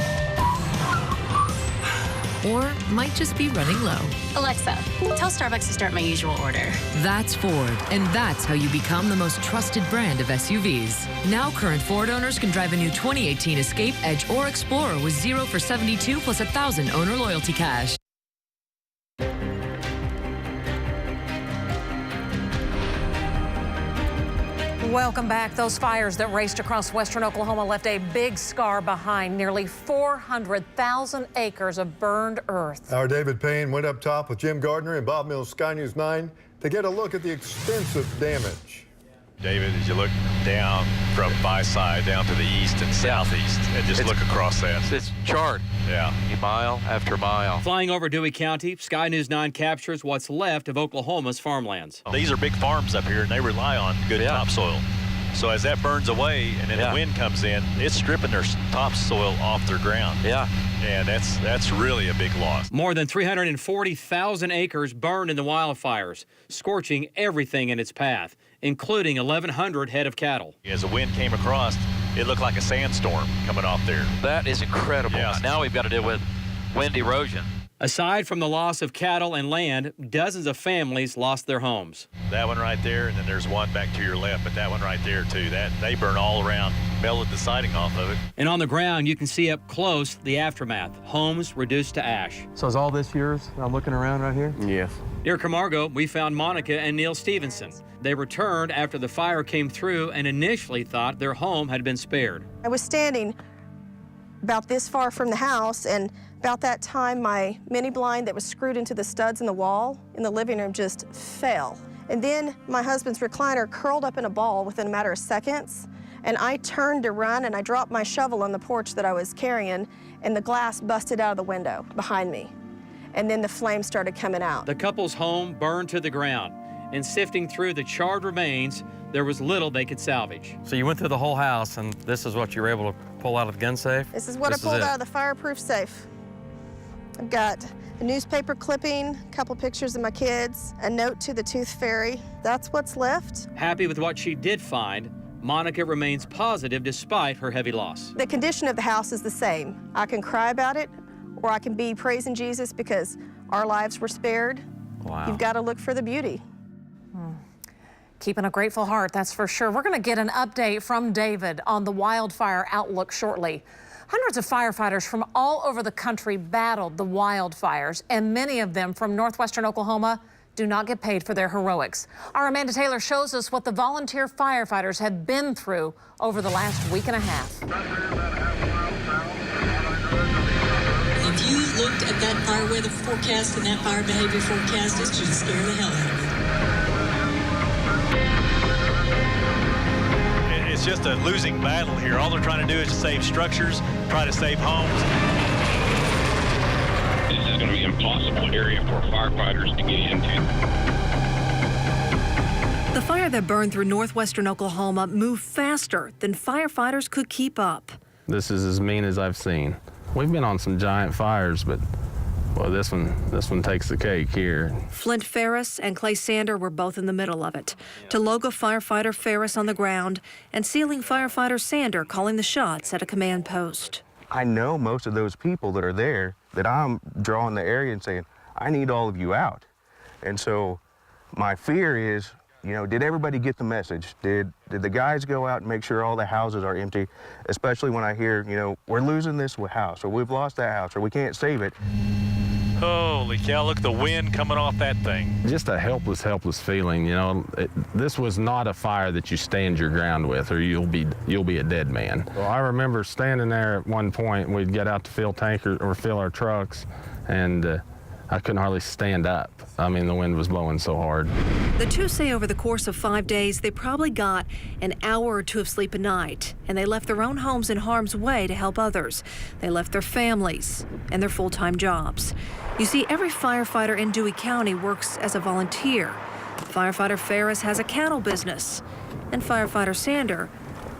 Speaker 21: or might just be running low.
Speaker 17: Alexa, tell Starbucks to start my usual order.
Speaker 21: That's Ford, and that's how you become the most trusted brand of SUVs. Now current Ford owners can drive a new 2018 Escape, Edge, or Explorer with 0 for 72 plus 1,000 owner loyalty cash.
Speaker 11: Welcome back. Those fires that raced across western Oklahoma left a big scar behind. Nearly 400,000 acres of burned earth.
Speaker 10: Our David Payne went up top with Jim Gardner and Bob Mills, Sky News 9, to get a look at the extensive damage.
Speaker 1: David, as you look down from my side down to the east and southeast, and just look across that.
Speaker 24: It's charred.
Speaker 1: Yeah.
Speaker 24: Mile after mile. Flying over Dewey County, Sky News 9 captures what's left of Oklahoma's farmlands.
Speaker 1: These are big farms up here, and they rely on good topsoil. So as that burns away and then the wind comes in, it's stripping their topsoil off their ground.
Speaker 24: Yeah.
Speaker 1: And that's really a big loss.
Speaker 24: More than 340,000 acres burned in the wildfires, scorching everything in its path, including 1,100 head of cattle.
Speaker 1: As the wind came across, it looked like a sandstorm coming off there.
Speaker 24: That is incredible.
Speaker 1: Yeah.
Speaker 24: Now we've got to deal with wind erosion. Aside from the loss of cattle and land, dozens of families lost their homes.
Speaker 1: That one right there, and then there's one back to your left, but that one right there too. They burn all around, melted the siding off of it.
Speaker 24: And on the ground, you can see up close the aftermath. Homes reduced to ash.
Speaker 22: So is all this yours? I'm looking around right here? Yes.
Speaker 24: Near Camargo, we found Monica and Neil Stevenson. They returned after the fire came through and initially thought their home had been spared.
Speaker 23: I was standing about this far from the house, and about that time my mini blind that was screwed into the studs in the wall in the living room just fell. And then my husband's recliner curled up in a ball within a matter of seconds, and I turned to run and I dropped my shovel on the porch that I was carrying, and the glass busted out of the window behind me. And then the flames started coming out.
Speaker 24: The couple's home burned to the ground, and sifting through the charred remains, there was little they could salvage.
Speaker 7: So you went through the whole house, and this is what you were able to pull out of the gun safe?
Speaker 23: This is what I pulled out of the fireproof safe. I've got a newspaper clipping, a couple pictures of my kids, a note to the Tooth Fairy. That's what's left.
Speaker 24: Happy with what she did find, Monica remains positive despite her heavy loss.
Speaker 23: The condition of the house is the same. I can cry about it, or I can be praising Jesus because our lives were spared.
Speaker 24: Wow.
Speaker 23: You've got to look for the beauty.
Speaker 11: Keeping a grateful heart, that's for sure. We're going to get an update from David on the wildfire outlook shortly. Hundreds of firefighters from all over the country battled the wildfires, and many of them from northwestern Oklahoma do not get paid for their heroics. Our Amanda Taylor shows us what the volunteer firefighters have been through over the last week and a half.
Speaker 5: If you looked at that fire weather forecast and that fire behavior forecast, it should scare the hell out of you.
Speaker 1: It's just a losing battle here. All they're trying to do is save structures, try to save homes.
Speaker 6: This is going to be an impossible area for firefighters to get into.
Speaker 8: The fire that burned through northwestern Oklahoma moved faster than firefighters could keep up.
Speaker 9: This is as mean as I've seen. We've been on some giant fires, but well, this one takes the cake here.
Speaker 8: Flint Ferris and Clay Sander were both in the middle of it. Tologa firefighter Ferris on the ground and ceiling firefighter Sander calling the shots at a command post.
Speaker 19: I know most of those people that are there that I'm drawing the area and saying, I need all of you out. And so my fear is, you know, did everybody get the message? Did the guys go out and make sure all the houses are empty? Especially when I hear, you know, we're losing this house, or we've lost that house, or we can't save it.
Speaker 1: Holy cow, look at the wind coming off that thing.
Speaker 9: Just a helpless feeling, you know. This was not a fire that you stand your ground with, or you'll be a dead man. Well, I remember standing there at one point, we'd get out to fill tankers or fill our trucks, and I couldn't hardly stand up. I mean, the wind was blowing so hard.
Speaker 8: The two say over the course of 5 days, they probably got an hour or two of sleep a night, and they left their own homes in harm's way to help others. They left their families and their full-time jobs. You see, every firefighter in Dewey County works as a volunteer. Firefighter Ferris has a cattle business, and firefighter Sander,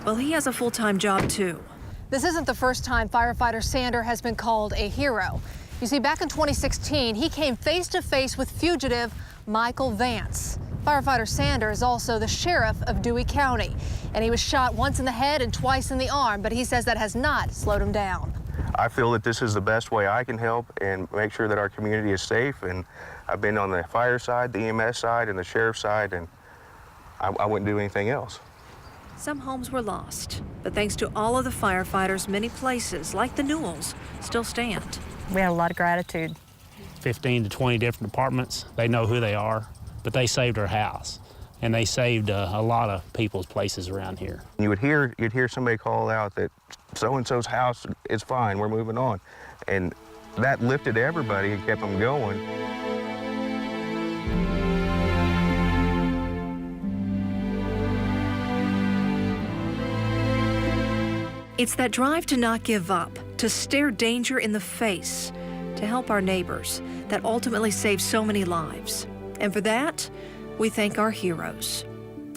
Speaker 8: well, he has a full-time job too.
Speaker 11: This isn't the first time firefighter Sander has been called a hero. You see, back in 2016, he came face-to-face with fugitive Michael Vance. Firefighter Sander is also the sheriff of Dewey County, and he was shot once in the head and twice in the arm, but he says that has not slowed him down.
Speaker 19: I feel that this is the best way I can help and make sure that our community is safe. And I've been on the fire side, the EMS side, and the sheriff's side, and I wouldn't do anything else.
Speaker 8: Some homes were lost, but thanks to all of the firefighters, many places, like the Newells, still stand.
Speaker 25: We had a lot of gratitude. 15 to 20 different departments. They know who they are, but they saved our house, and they saved a lot of people's places around here.
Speaker 19: You'd hear somebody call out that so-and-so's house is fine, we're moving on. And that lifted everybody and kept them going.
Speaker 8: It's that drive to not give up, to stare danger in the face, to help our neighbors, that ultimately saves so many lives. And for that, we thank our heroes.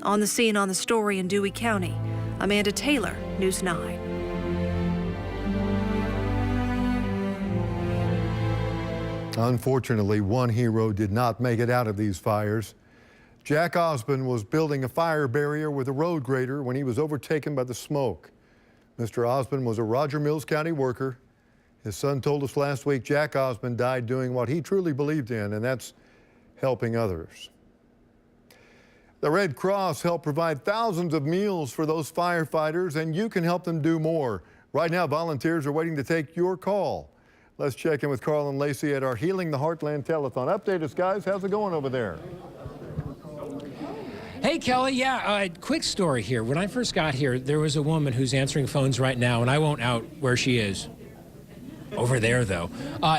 Speaker 8: On the scene, on the story in Dewey County, Amanda Taylor, News 9.
Speaker 10: Unfortunately, one hero did not make it out of these fires. Jack Osmond was building a fire barrier with a road grader when he was overtaken by the smoke. Mr. Osmond was a Roger Mills County worker. His son told us last week Jack Osmond died doing what he truly believed in, and that's helping others. The Red Cross helped provide thousands of meals for those firefighters, and you can help them do more. Right now, volunteers are waiting to take your call. Let's check in with Carl and Lacey at our Healing the Heartland Telethon. Update us, guys. How's it going over there?
Speaker 27: Hey, Kelly. Yeah, quick story here. When I first got here, there was a woman who's answering phones right now, and I won't out where she is. Over there, though.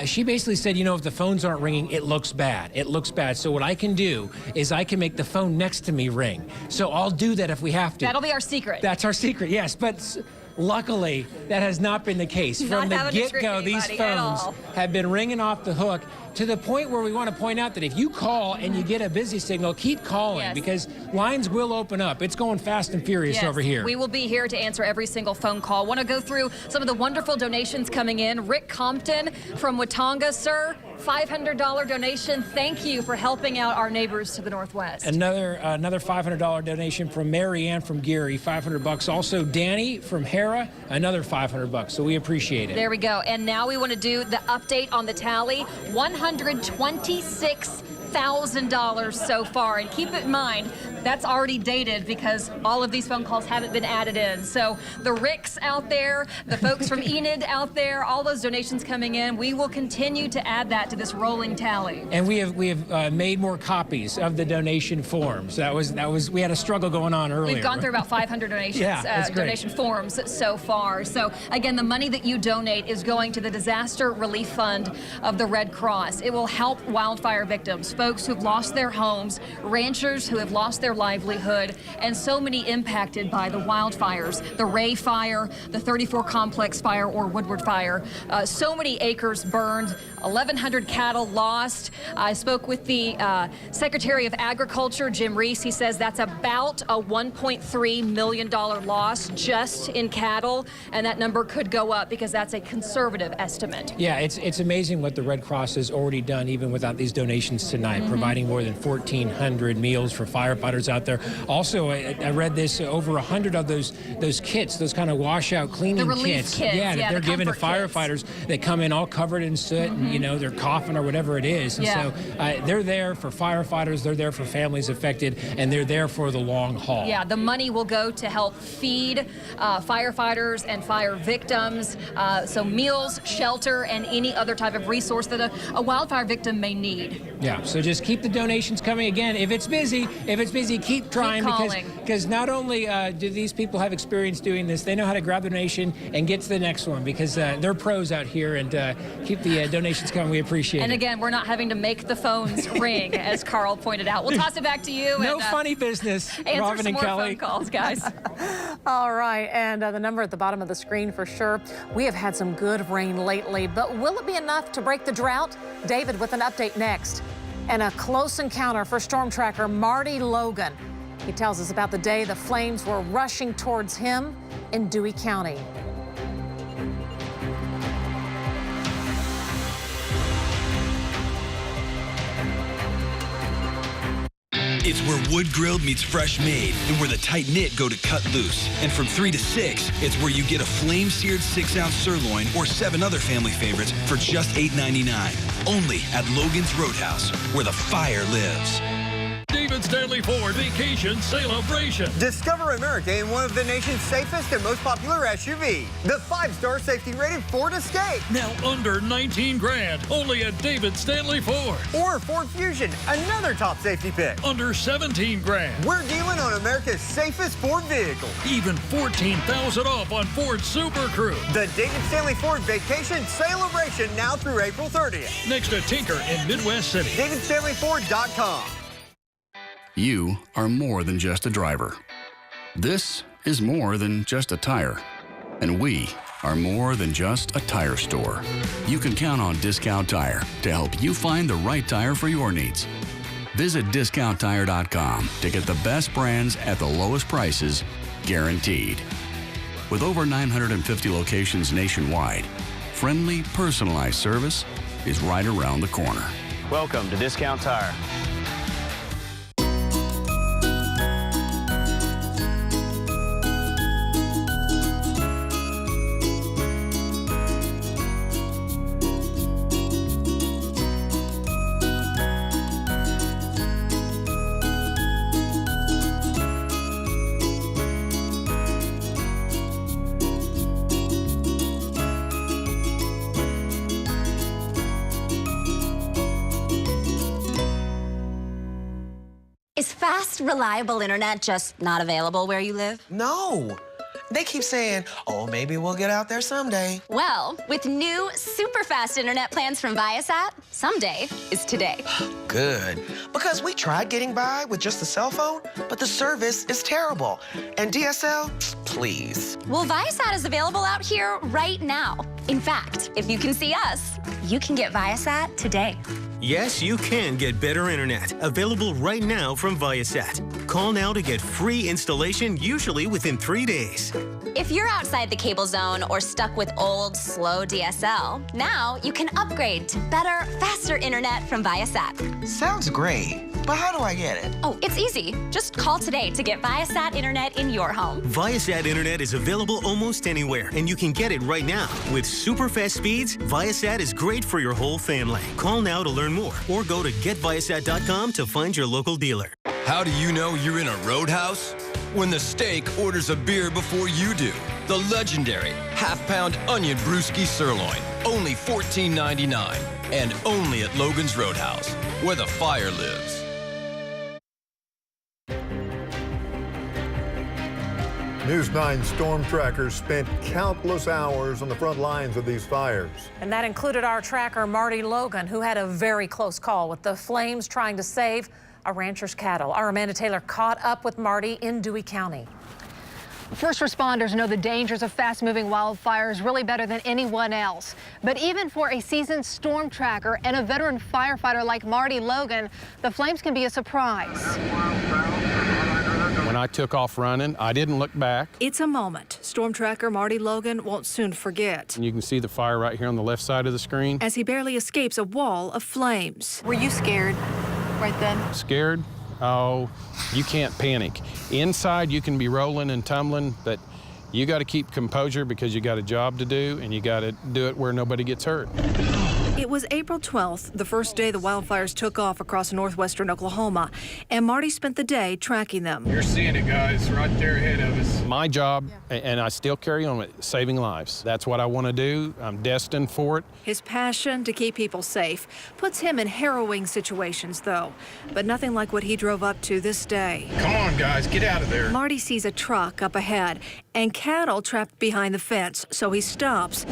Speaker 27: She basically said, you know, if the phones aren't ringing, it looks bad. It looks bad. So what I can do is I can make the phone next to me ring. So I'll do that if we have to.
Speaker 18: That'll be our secret.
Speaker 27: That's our secret, yes. But luckily, that has not been the case. From the get-go, these phones have been ringing off the hook to the point where we want to point out that if you call and you get a busy signal, keep calling because lines will open up. It's going fast and furious over here.
Speaker 18: We will be here to answer every single phone call. Want to go through some of the wonderful donations coming in. Rick Compton from Watonga, sir, $500 donation. Thank you for helping out our neighbors to the northwest.
Speaker 27: Another $500 donation from Mary Ann from Geary, $500. Also, Danny from Hera, another $500. So we appreciate it.
Speaker 18: There we go. And now we want to do the update on the tally. $126,000 so far. And keep in mind, that's already dated because all of these phone calls haven't been added in. So the Ricks out there, the folks from Enid out there, all those donations coming in, we will continue to add that to this rolling tally.
Speaker 27: And we have made more copies of the donation forms. We had a struggle going on earlier.
Speaker 18: We've gone through about 500 donations, donation forms so far. So again, the money that you donate is going to the Disaster Relief Fund of the Red Cross. It will help wildfire victims, folks who've lost their homes, ranchers who have lost their livelihood, and so many impacted by the wildfires, the Ray Fire, the 34 Complex Fire, or Woodward Fire. So many acres burned, 1,100 cattle lost. I spoke with the Secretary of Agriculture, Jim Reese. He says that's about a $1.3 million loss just in cattle, and that number could go up because that's a conservative estimate.
Speaker 27: Yeah, it's amazing what the Red Cross has already done even without these donations tonight, providing more than 1,400 meals for firefighters out there. Also, I read this, over 100 of those kits, those kind of washout cleaning kits. Yeah, that they're giving to firefighters that come in all covered in soot and, you know, they're coughing or whatever it is. And so they're there for firefighters, they're there for families affected, and they're there for the long haul.
Speaker 18: Yeah, the money will go to help feed firefighters and fire victims. So meals, shelter, and any other type of resource that a wildfire victim may need.
Speaker 27: Yeah, so just keep the donations coming. Again, if it's busy, keep trying, because not only do these people have experience doing this, they know how to grab the donation and get to the next one, because they're pros out here, and keep the donations coming. We appreciate it.
Speaker 18: And again, we're not having to make the phones ring, as Carl pointed out. We'll toss it back to you.
Speaker 27: No funny business, Robin and Kelly.
Speaker 18: Phone calls, guys.
Speaker 11: All right, and the number at the bottom of the screen for sure. We have had some good rain lately, but will it be enough to break the drought? David with an update next. And a close encounter for storm tracker Marty Logan. He tells us about the day the flames were rushing towards him in Dewey County.
Speaker 2: It's where wood grilled meets fresh made, and where the tight knit go to cut loose. And from 3 to 6, it's where you get a flame seared 6-ounce sirloin or 7 other family favorites for just $8.99. Only at Logan's Roadhouse, where the fire lives.
Speaker 3: David Stanley Ford Vacation Celebration.
Speaker 4: Discover America in one of the nation's safest and most popular SUVs. The 5-star safety rated Ford Escape.
Speaker 3: Now under 19 grand, only at David Stanley Ford.
Speaker 4: Or Ford Fusion, another top safety pick.
Speaker 3: Under 17 grand.
Speaker 4: We're dealing on America's safest Ford vehicle.
Speaker 3: Even $14,000 off on Ford Super Crew.
Speaker 4: The David Stanley Ford Vacation Celebration now through April 30th.
Speaker 3: Next to Tinker in Midwest City.
Speaker 4: DavidStanleyFord.com.
Speaker 12: You are more than just a driver. This is more than just a tire. And we are more than just a tire store. You can count on Discount Tire to help you find the right tire for your needs. Visit DiscountTire.com to get the best brands at the lowest prices, guaranteed. With over 950 locations nationwide, friendly, personalized service is right around the corner.
Speaker 13: Welcome to Discount Tire.
Speaker 14: Is fast, reliable internet just not available where you live?
Speaker 26: No. They keep saying, oh, maybe we'll get out there someday.
Speaker 14: Well, with new super fast internet plans from Viasat, someday is today.
Speaker 26: Good. Because we tried getting by with just a cell phone, but the service is terrible. And DSL, please.
Speaker 14: Well, Viasat is available out here right now. In fact, if you can see us, you can get Viasat today.
Speaker 7: Yes, you can get better internet. Available right now from Viasat. Call now to get free installation, usually within 3 days.
Speaker 14: If you're outside the cable zone or stuck with old, slow DSL, now you can upgrade to better, faster internet from Viasat.
Speaker 26: Sounds great, but how do I get it?
Speaker 14: Oh, it's easy. Just call today to get Viasat internet in your home.
Speaker 7: Viasat internet is available almost anywhere, and you can get it right now. With super fast speeds, Viasat is great for your whole family. Call now to learn more, or go to getviasat.com to find your local dealer.
Speaker 15: How do you know you're in a roadhouse? When the steak orders a beer before you do. The legendary half-pound onion brewski sirloin, only $14.99, and only at Logan's Roadhouse, where the fire lives.
Speaker 10: News 9 storm trackers spent countless hours on the front lines of these fires.
Speaker 11: And that included our tracker, Marty Logan, who had a very close call with the flames trying to save a rancher's cattle. Our Amanda Taylor caught up with Marty in Dewey County.
Speaker 16: First responders know the dangers of fast-moving wildfires really better than anyone else. But even for a seasoned storm tracker and a veteran firefighter like Marty Logan, the flames can be a surprise.
Speaker 9: When I took off running, I didn't look back.
Speaker 8: It's a moment storm tracker Marty Logan won't soon forget.
Speaker 9: You can see the fire right here on the left side of the screen.
Speaker 8: As he barely escapes a wall of flames.
Speaker 16: Were you scared right then?
Speaker 9: Scared? Oh, you can't panic. Inside, you can be rolling and tumbling, but you got to keep composure because you got a job to do, and you got to do it where nobody gets hurt.
Speaker 8: It was April 12th, the first day the wildfires took off across northwestern Oklahoma, and Marty spent the day tracking them.
Speaker 17: You're seeing it, guys, right there ahead of us.
Speaker 9: My job, and I still carry on with saving lives. That's what I want to do. I'm destined for it.
Speaker 8: His passion to keep people safe puts him in harrowing situations, though, but nothing like what he drove up to this day.
Speaker 17: Come on, guys, get out of there.
Speaker 8: Marty sees a truck up ahead and cattle trapped behind the fence, so he stops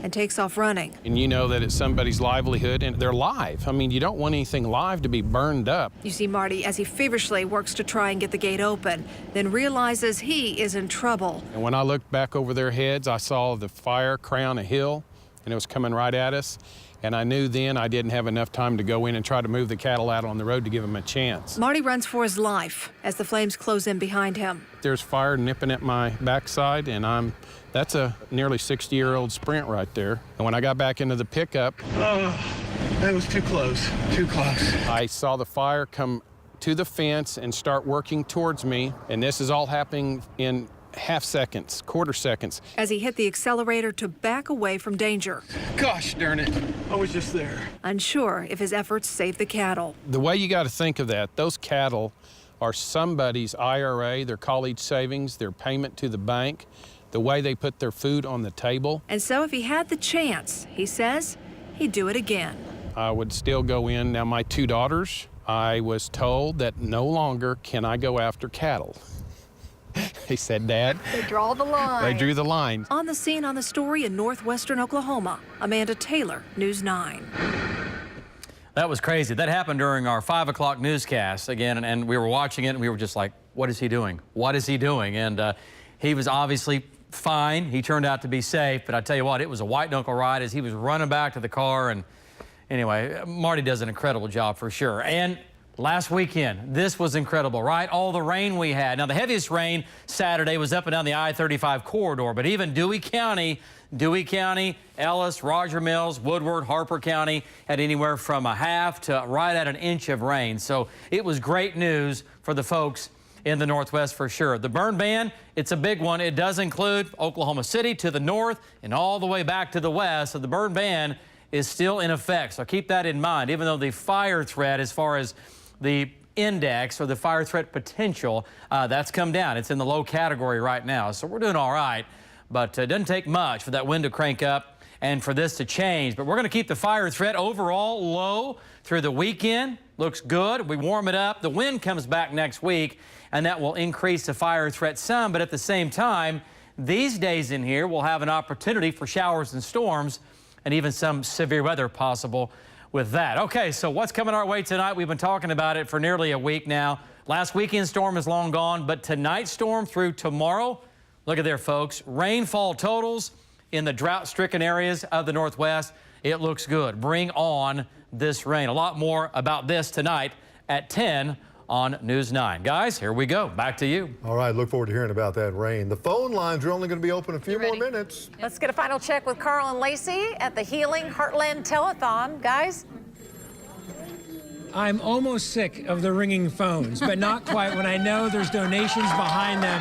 Speaker 8: and takes off running.
Speaker 9: And you know that it's somebody's livelihood, and they're live. I mean, you don't want anything live to be burned up.
Speaker 8: You see Marty as he feverishly works to try and get the gate open, then realizes he is in trouble.
Speaker 9: And when I looked back over their heads, I saw the fire crown a hill, and it was coming right at us. And I knew then I didn't have enough time to go in and try to move the cattle out on the road to give them a chance.
Speaker 8: Marty runs for his life as the flames close in behind him.
Speaker 9: There's fire nipping at my backside, and that's a nearly 60-year-old sprint right there. And when I got back into the pickup,
Speaker 17: that was too close, too close.
Speaker 9: I saw the fire come to the fence and start working towards me, and this is all happening in half seconds, quarter seconds.
Speaker 8: As he hit the accelerator to back away from danger.
Speaker 17: Gosh darn it, I was just there.
Speaker 8: Unsure if his efforts saved the cattle.
Speaker 9: The way you got to think of that, those cattle are somebody's IRA, their college savings, their payment to the bank, the way they put their food on the table.
Speaker 8: And so if he had the chance, he says, he'd do it again.
Speaker 9: I would still go in. Now, my two daughters, I was told that no longer can I go after cattle. He said, Dad.
Speaker 16: They draw the line.
Speaker 9: They drew the line.
Speaker 8: On the scene on the story in northwestern Oklahoma, Amanda Taylor, News 9.
Speaker 24: That was crazy. That happened during our 5 o'clock newscast again, and we were watching it, and we were just like, what is he doing? What is he doing? And he was obviously fine. He turned out to be safe, but I tell you what, it was a white knuckle ride as he was running back to the car. And anyway, Marty does an incredible job for sure. And last weekend, this was incredible, right? All the rain we had. Now, the heaviest rain Saturday was up and down the I-35 corridor, but even Dewey County, Ellis, Roger Mills, Woodward, Harper County had anywhere from a half to right at an inch of rain. So it was great news for the folks in the Northwest for sure. The burn ban, it's a big one. It does include Oklahoma City to the north and all the way back to the west. So the burn ban is still in effect. So keep that in mind, even though the fire threat as far as the index or the fire threat potential, that's come down. It's in the low category right now. So we're doing all right, but it doesn't take much for that wind to crank up and for this to change. But we're going to keep the fire threat overall low through the weekend. Looks good. We warm it up. The wind comes back next week, and that will increase the fire threat some. But at the same time, these days in here, we'll have an opportunity for showers and storms and even some severe weather possible with that. Okay, so what's coming our way tonight? We've been talking about it for nearly a week now. Last weekend's storm is long gone, but tonight's storm through tomorrow, look at there, folks. Rainfall totals in the drought-stricken areas of the Northwest. It looks good. Bring on this rain. A lot more about this tonight at 10 on News 9. Guys, here we go. Back to you.
Speaker 10: All right, look forward to hearing about that rain. The phone lines are only going to be open a few more minutes.
Speaker 11: Let's get a final check with Carl and Lacey at the Healing Heartland Telethon. Guys?
Speaker 27: I'm almost sick of the ringing phones, but not quite when I know there's donations behind them.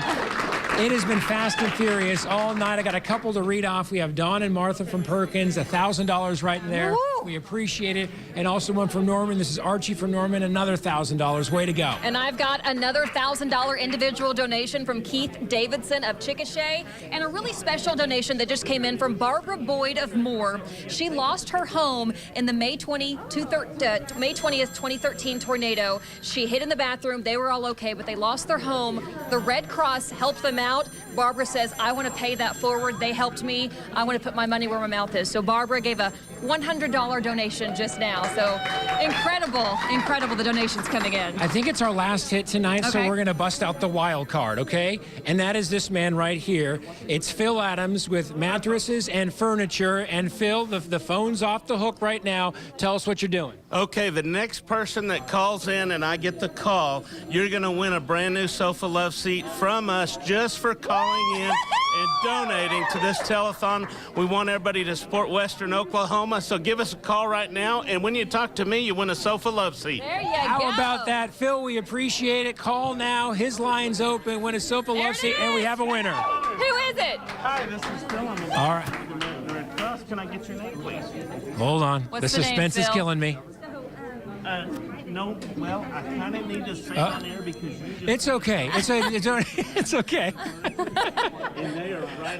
Speaker 27: It has been fast and furious all night. I got a couple to read off. We have Dawn and Martha from Perkins, $1,000 right in there. Woo! We appreciate it. And also one from Norman. This is Archie from Norman, another $1,000. Way to go.
Speaker 18: And I've got another $1,000 individual donation from Keith Davidson of Chickasha, and a really special donation that just came in from Barbara Boyd of Moore. She lost her home in the May 20th, 2013 tornado. She hid in the bathroom. They were all okay, but they lost their home. The Red Cross helped them out. Barbara says, I want to pay that forward. They helped me. I want to put my money where my mouth is. So Barbara gave a $100 donation just now. So incredible the donations coming in.
Speaker 27: I think it's our last hit tonight, so we're going to bust out the wild card, okay? And that is this man right here. It's Phil Adams with mattresses and furniture. And Phil, the phone's off the hook right now. Tell us what you're doing.
Speaker 1: Okay, the next person that calls in and I get the call, you're going to win a brand new sofa love seat from us just for calling in and donating to this telethon. We want everybody to support Western Oklahoma, so give us a call right now, and when you talk to me, you win a sofa love seat.
Speaker 18: There you
Speaker 27: How
Speaker 18: go.
Speaker 27: about that, Phil? We appreciate it. Call now. His line's open. Win a sofa love seat, and we have a winner.
Speaker 18: Who is it?
Speaker 1: Hi, this is Phil. I'm
Speaker 27: All right.
Speaker 1: the Red Cross. Can I get your name, please?
Speaker 27: Hold on.
Speaker 18: What's
Speaker 27: the
Speaker 18: the name,
Speaker 27: suspense is
Speaker 18: Phil?
Speaker 27: killing me.
Speaker 1: No, well, I kind of need to say on air because you just...
Speaker 27: It's okay. It's okay.
Speaker 1: And they are right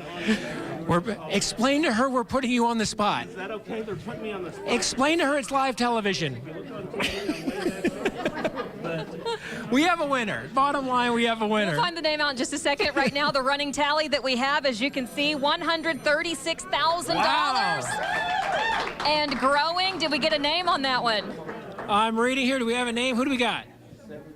Speaker 1: on.
Speaker 27: Explain to her we're putting you on the spot.
Speaker 1: Is that okay? They're putting me on the spot.
Speaker 27: Explain to her it's live television. We have a winner. Bottom line, we have a winner.
Speaker 18: We'll find the name out in just a second. Right now, the running tally that we have, as you can see, $136,000.
Speaker 27: Wow.
Speaker 18: And growing. Did we get a name on that one?
Speaker 27: I'm reading here. Do we have a name? Who do we got?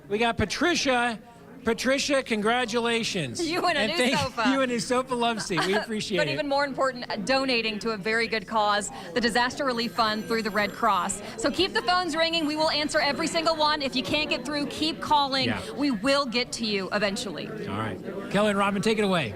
Speaker 27: We got Patricia. Patricia, congratulations.
Speaker 18: You win a new sofa.
Speaker 27: You win a sofa love seat. We appreciate
Speaker 18: But
Speaker 27: it.
Speaker 18: even more important, donating to a very good cause, the Disaster Relief Fund through the Red Cross. So keep the phones ringing. We will answer every single one. If you can't get through, keep calling.
Speaker 27: Yeah.
Speaker 18: We will get to you eventually.
Speaker 27: All right. Kelly and Robin, take it away.